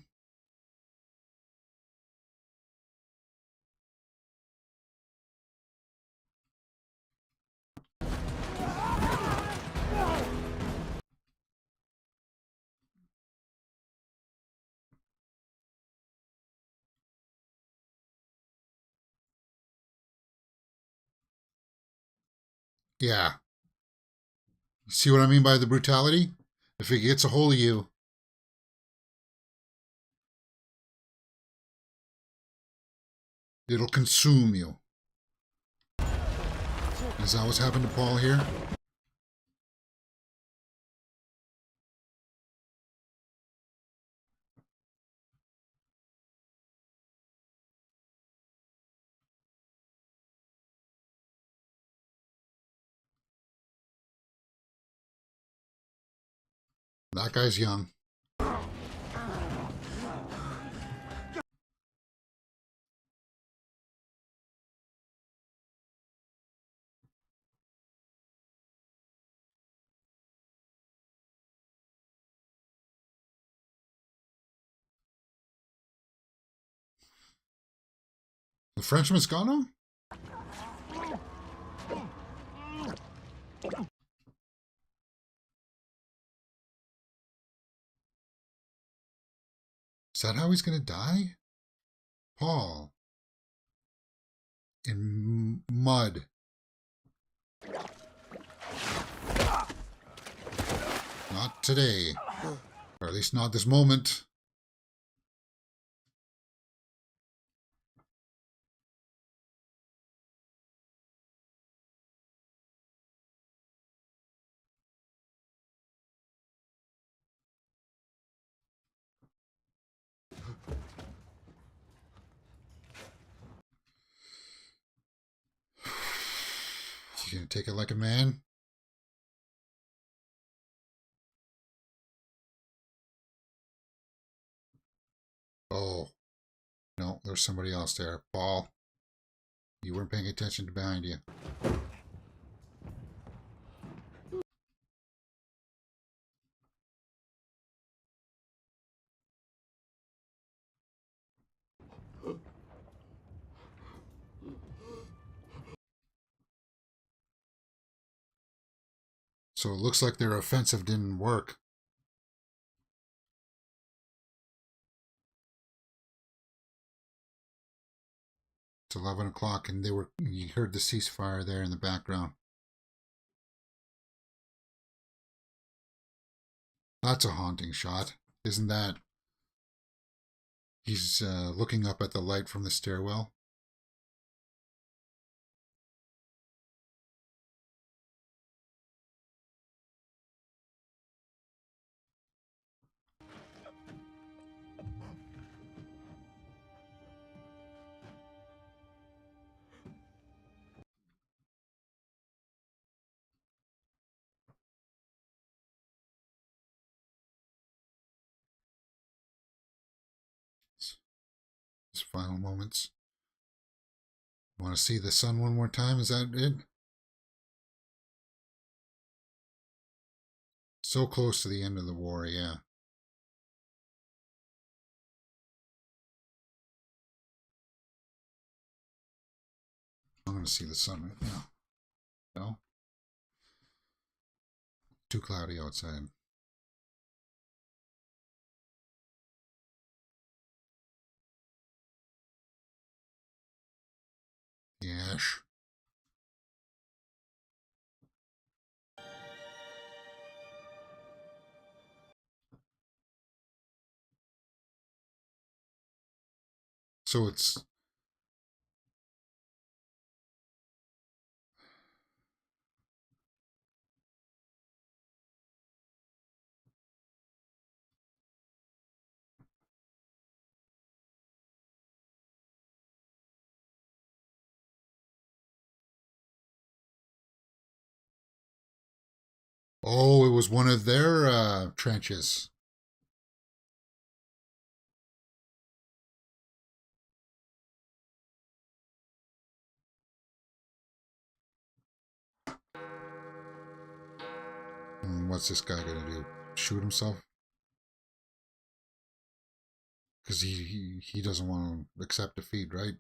Yeah. See what I mean by the brutality? If it gets a hold of you, it'll consume you. Is that what's happened to Paul here? That guy's young. The Frenchman's got him? Is that how he's going to die? Paul. In mud. Not today. Or at least not this moment. You gonna take it like a man? Oh. No, there's somebody else there. Paul. You weren't paying attention to behind you. So it looks like their offensive didn't work. It's 11 o'clock and you heard the ceasefire there in the background. That's a haunting shot, isn't that? He's looking up at the light from the stairwell. His final moments. Want to see the sun one more time? Is that it? So close to the end of the war, yeah. I'm going to see the sun right now. No? Too cloudy outside. The ash. So it's oh, it was one of their trenches. And what's this guy gonna do? Shoot himself? Because he doesn't want to accept defeat, right?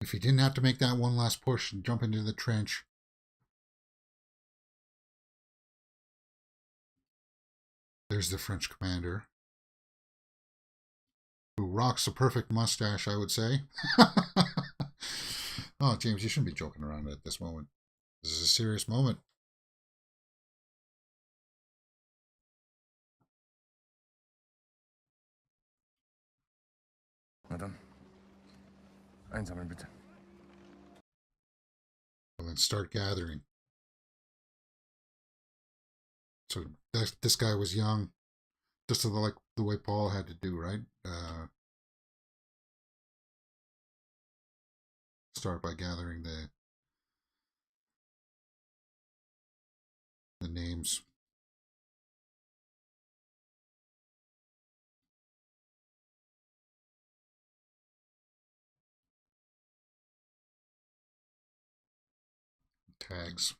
If he didn't have to make that one last push and jump into the trench. There's the French commander, who rocks a perfect mustache, I would say. Oh, James, you shouldn't be joking around at this moment. This is a serious moment. Na dann. Einsammeln bitte. Well, then start gathering. So this guy was young, just like the way Paul had to do, right? Start by gathering the names. Tags.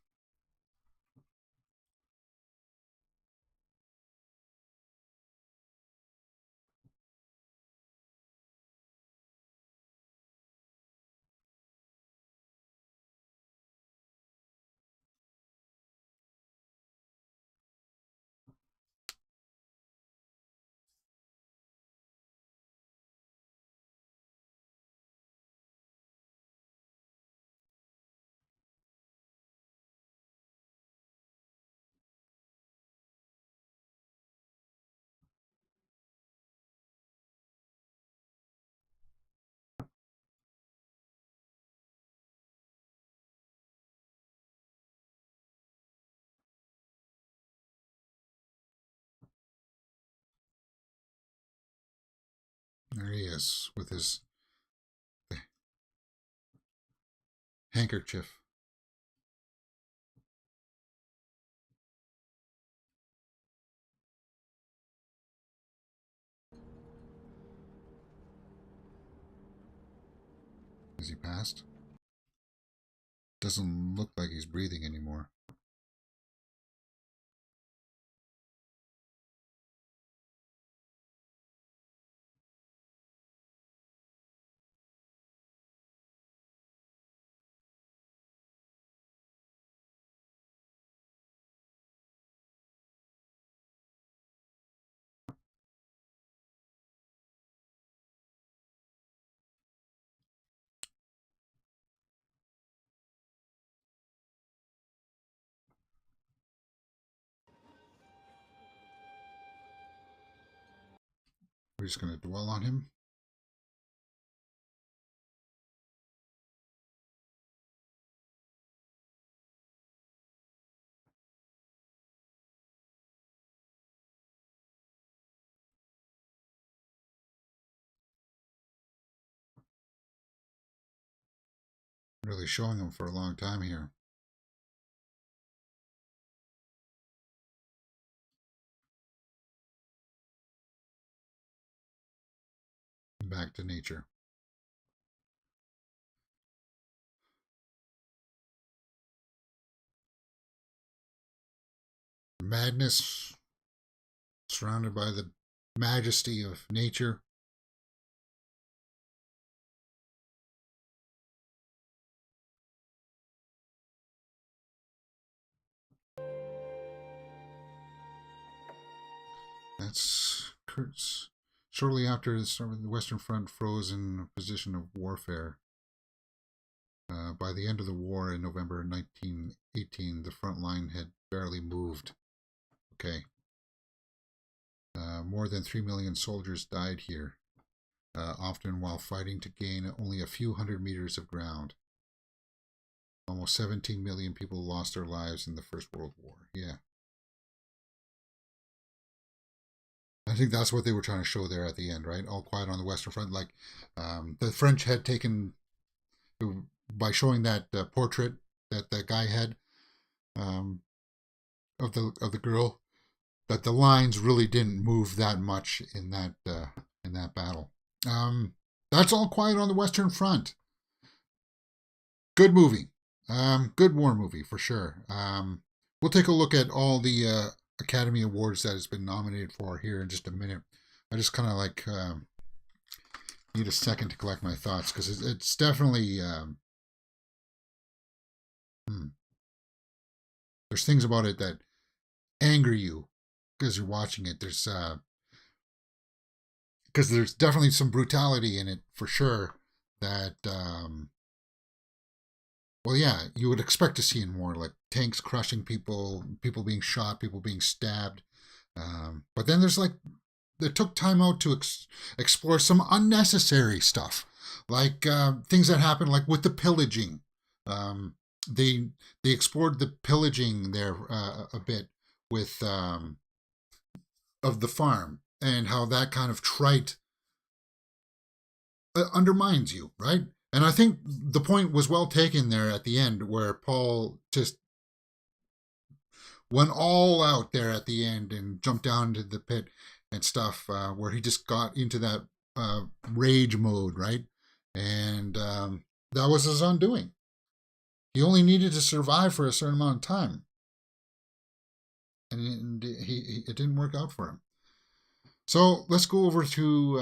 There he is with his handkerchief. Is he passed? Doesn't look like he's breathing anymore. We're just going to dwell on him. Really showing him for a long time here. Back to nature. Madness, surrounded by the majesty of nature. That's Kurtz. Shortly after the start of the Western Front froze in a position of warfare. By the end of the war in November 1918, the front line had barely moved. Okay. More than 3 million soldiers died here, often while fighting to gain only a few hundred meters of ground. Almost 17 million people lost their lives in the First World War. Yeah. I think that's what they were trying to show there at the end, right? All quiet on the Western Front. Like the French had taken, by showing that portrait that the guy had of the girl, that the lines really didn't move that much in that battle. That's All Quiet on the Western Front. Good movie. Good war movie for sure. We'll take a look at all the Academy Awards that it's been nominated for here in just a minute. I just kind of like need a second to collect my thoughts because it's definitely there's things about it that anger you as you're watching it. There's because there's definitely some brutality in it for sure that well, yeah, you would expect to see in more, like tanks crushing people, people being shot, people being stabbed. But then there's like, they took time out to explore some unnecessary stuff, like things that happened, like with the pillaging. They explored the pillaging there a bit with of the farm and how that kind of trite undermines you, right? And I think the point was well taken there at the end, where Paul just went all out there at the end and jumped down to the pit and stuff, where he just got into that rage mode, right? And that was his undoing. He only needed to survive for a certain amount of time, and it didn't work out for him. So let's go over to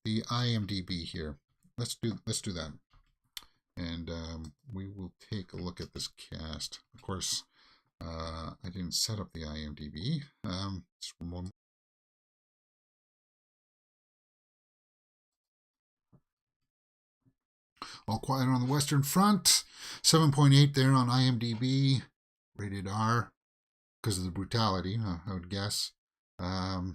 the IMDb here. Let's do that, and we will take a look at this cast. Of course, I didn't set up the IMDb. Just one moment. All Quiet on the Western Front, 7.8 there on IMDb, rated R because of the brutality, I would guess. Okay,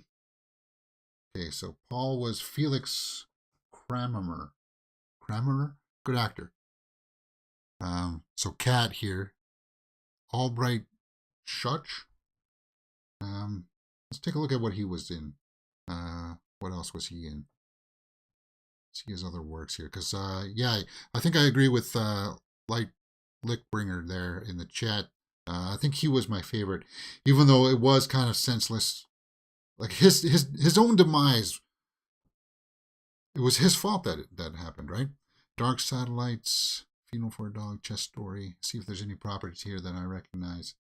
so Paul was Felix Kramer, good actor. So Cat here, Albright Schutch. Let's take a look at what he was in. What else was he in? See his other works here, because yeah, I think I agree with Light Lickbringer there in the chat. I think he was my favorite, even though it was kind of senseless. Like his own demise. It was his fault that that happened, right? Dark Satellites, Funeral for a Dog, Chess Story. See if there's any properties here that I recognize.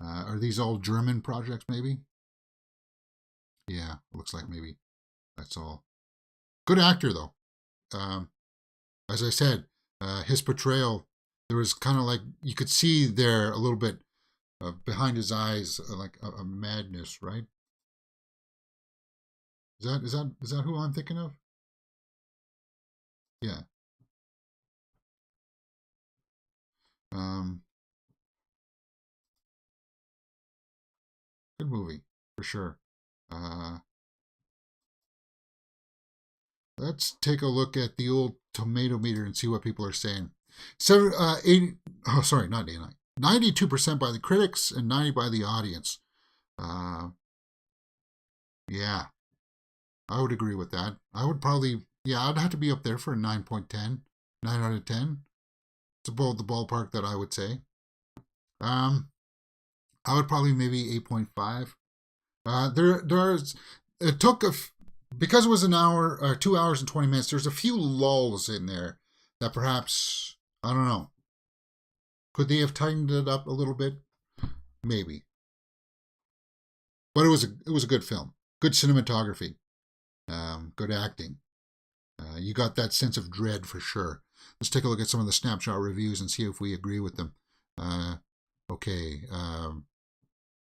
Are these all German projects, maybe? Yeah, looks like maybe that's all. Good actor, though. As I said, his portrayal, there was kind of like, you could see there a little bit behind his eyes, like a madness, right? Is that who I'm thinking of? Yeah. Good movie, for sure. Let's take a look at the old tomato meter and see what people are saying. 92% by the critics and 90% by the audience. Yeah, I would agree with that. I would probably, yeah, I'd have to be up there for a 9.10, 9 out of 10. It's about the ballpark that I would say. I would probably maybe 8.5. It took because it was an hour, 2 hours and 20 minutes. There's a few lulls in there that perhaps, I don't know. Could they have tightened it up a little bit? Maybe. But it was a good film. Good cinematography. Good acting. You got that sense of dread for sure. Let's take a look at some of the snapshot reviews and see if we agree with them. Okay.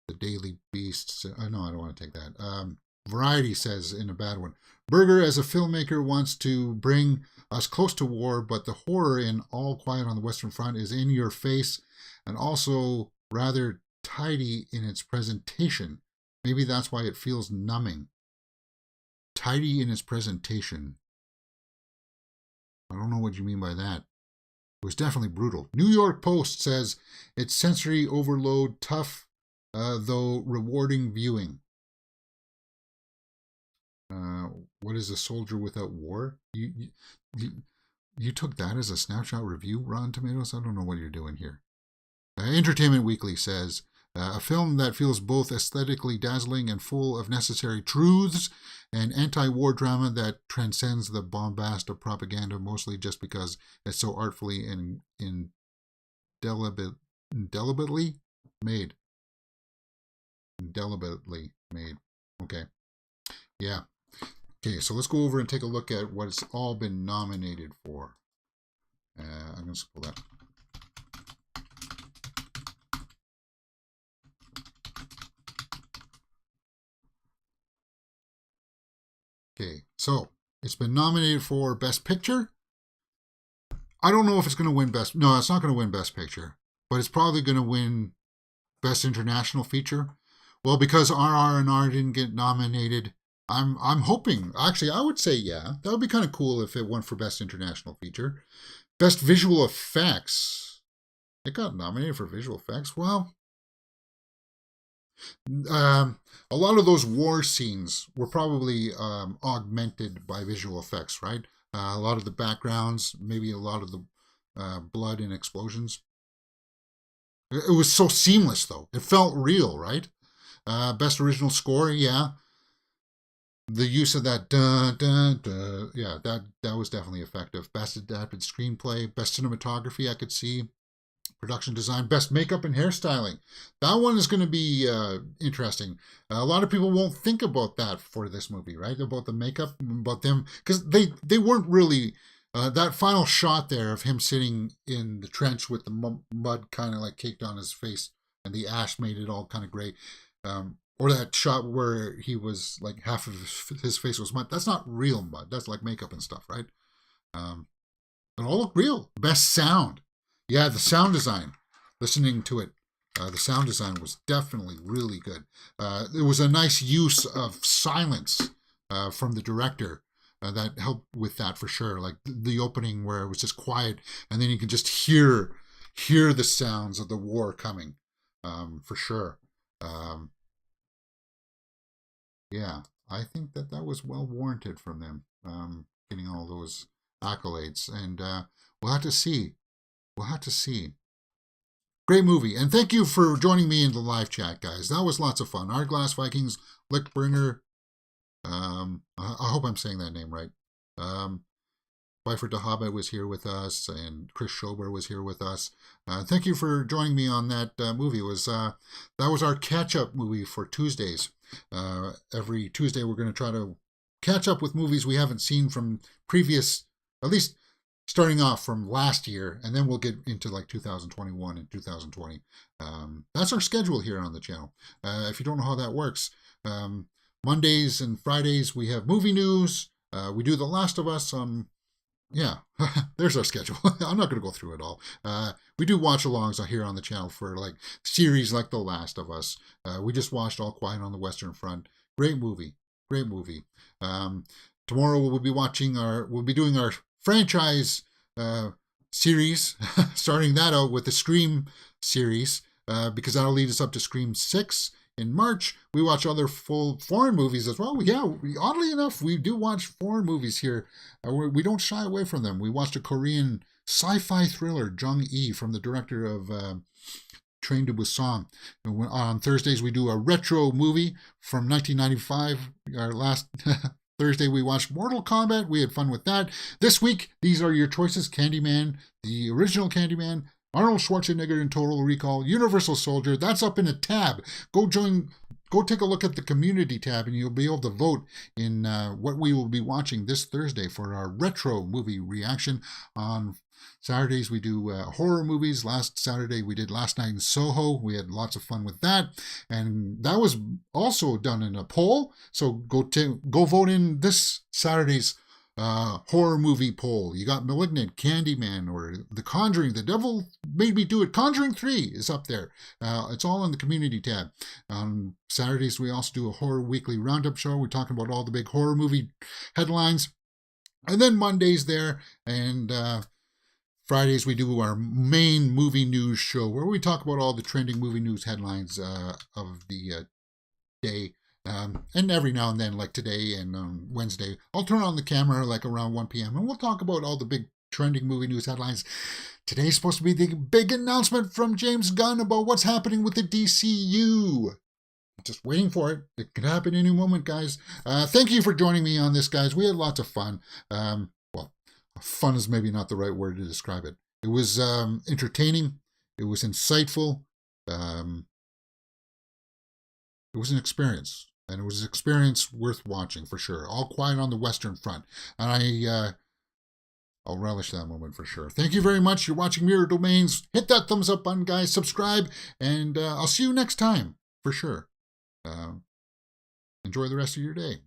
The Daily Beast. No, I don't want to take that. Variety says in a bad one, Berger as a filmmaker wants to bring us close to war, but the horror in All Quiet on the Western Front is in your face and also rather tidy in its presentation. Maybe that's why it feels numbing. Tidy in its presentation. I don't know what you mean by that. It was definitely brutal. New York Post says it's sensory overload, tough, though rewarding viewing. What is a soldier without war? You took that as a snapshot review, Rotten Tomatoes? I don't know what you're doing here. Entertainment Weekly says, a film that feels both aesthetically dazzling and full of necessary truths, and anti-war drama that transcends the bombast of propaganda, mostly just because it's so artfully and indelibly made. Indelibly made. Okay. Yeah. Okay, so let's go over and take a look at what it's all been nominated for. I'm going to pull that. Okay, so it's been nominated for Best Picture. I don't know if it's going to win Best... No, it's not going to win Best Picture. But it's probably going to win Best International Feature. Well, because RRR didn't get nominated, I'm hoping... Actually, I would say yeah. That would be kind of cool if it won for Best International Feature. Best Visual Effects. It got nominated for Visual Effects. Well... a lot of those war scenes were probably augmented by visual effects, right? A lot of the backgrounds, maybe a lot of the blood and explosions. It was so seamless, though. It felt real, right? Best original score, yeah. The use of that dun dun dun, yeah, that was definitely effective. Best adapted screenplay, best cinematography, I could see. Production design, best makeup and hairstyling. That one is going to be interesting. A lot of people won't think about that for this movie, right? About the makeup, about them, because they weren't really, that final shot there of him sitting in the trench with the mud kind of like caked on his face and the ash made it all kind of gray. Or that shot where he was like half of his face was mud. That's not real mud. That's like makeup and stuff, right? It all looked real. Best sound. Yeah, the sound design, listening to it, the sound design was definitely really good. There was a nice use of silence from the director that helped with that for sure. Like the opening where it was just quiet, and then you can just hear the sounds of the war coming, for sure. Yeah, I think that was well warranted from them, getting all those accolades, and we'll have to see. We'll have to see. Great movie. And thank you for joining me in the live chat, guys. That was lots of fun. Hourglass Vikings, Lickbringer. I hope I'm saying that name right. Byford DeHaba was here with us, and Chris Schober was here with us. Thank you for joining me on that movie. That was our catch-up movie for Tuesdays. Every Tuesday we're going to try to catch up with movies we haven't seen from previous, at least starting off from last year, and then we'll get into like 2021 and 2020. That's our schedule here on the channel. If you don't know how that works, Mondays and Fridays we have movie news. We do The Last of Us on, yeah, there's our schedule. I'm not going to go through it all. We do watch-alongs here on the channel for like series like The Last of Us. We just watched All Quiet on the Western Front. Great movie. Great movie. Tomorrow we'll be doing our franchise series, starting that out with the Scream series, because that'll lead us up to Scream 6 in March. We watch other full foreign movies as well. Yeah, oddly enough, we do watch foreign movies here. We don't shy away from them. We watched a Korean sci-fi thriller, Jung-E, from the director of Train to Busan. And on Thursdays, we do a retro movie from 1995. Our last Thursday, we watched Mortal Kombat. We had fun with that. This week, these are your choices. Candyman, the original Candyman, Arnold Schwarzenegger in Total Recall, Universal Soldier. That's up in a tab. Go take a look at the community tab, and you'll be able to vote in what we will be watching this Thursday for our retro movie reaction. On Saturdays, we do horror movies. Last Saturday, we did Last Night in Soho. We had lots of fun with that. And that was also done in a poll. So go vote in this Saturday's horror movie poll. You got Malignant, Candyman, or The Conjuring, The Devil Made Me Do It. Conjuring 3 is up there. It's all in the community tab. On Saturdays, we also do a horror weekly roundup show. We're talking about all the big horror movie headlines. And then Mondays there, and Fridays we do our main movie news show where we talk about all the trending movie news headlines of the day. And every now and then, like today and on Wednesday, I'll turn on the camera like around 1 p.m. and we'll talk about all the big trending movie news headlines. Today's supposed to be the big announcement from James Gunn about what's happening with the DCU. Just waiting for it. It could happen any moment, guys. Thank you for joining me on this, guys. We had lots of fun. Well, fun is maybe not the right word to describe it. It was entertaining. It was insightful. It was an experience. And it was an experience worth watching for sure. All Quiet on the Western Front. And I'll relish that moment for sure. Thank you very much. You're watching Mirror Domains. Hit that thumbs up button, guys. Subscribe. And I'll see you next time for sure. Enjoy the rest of your day.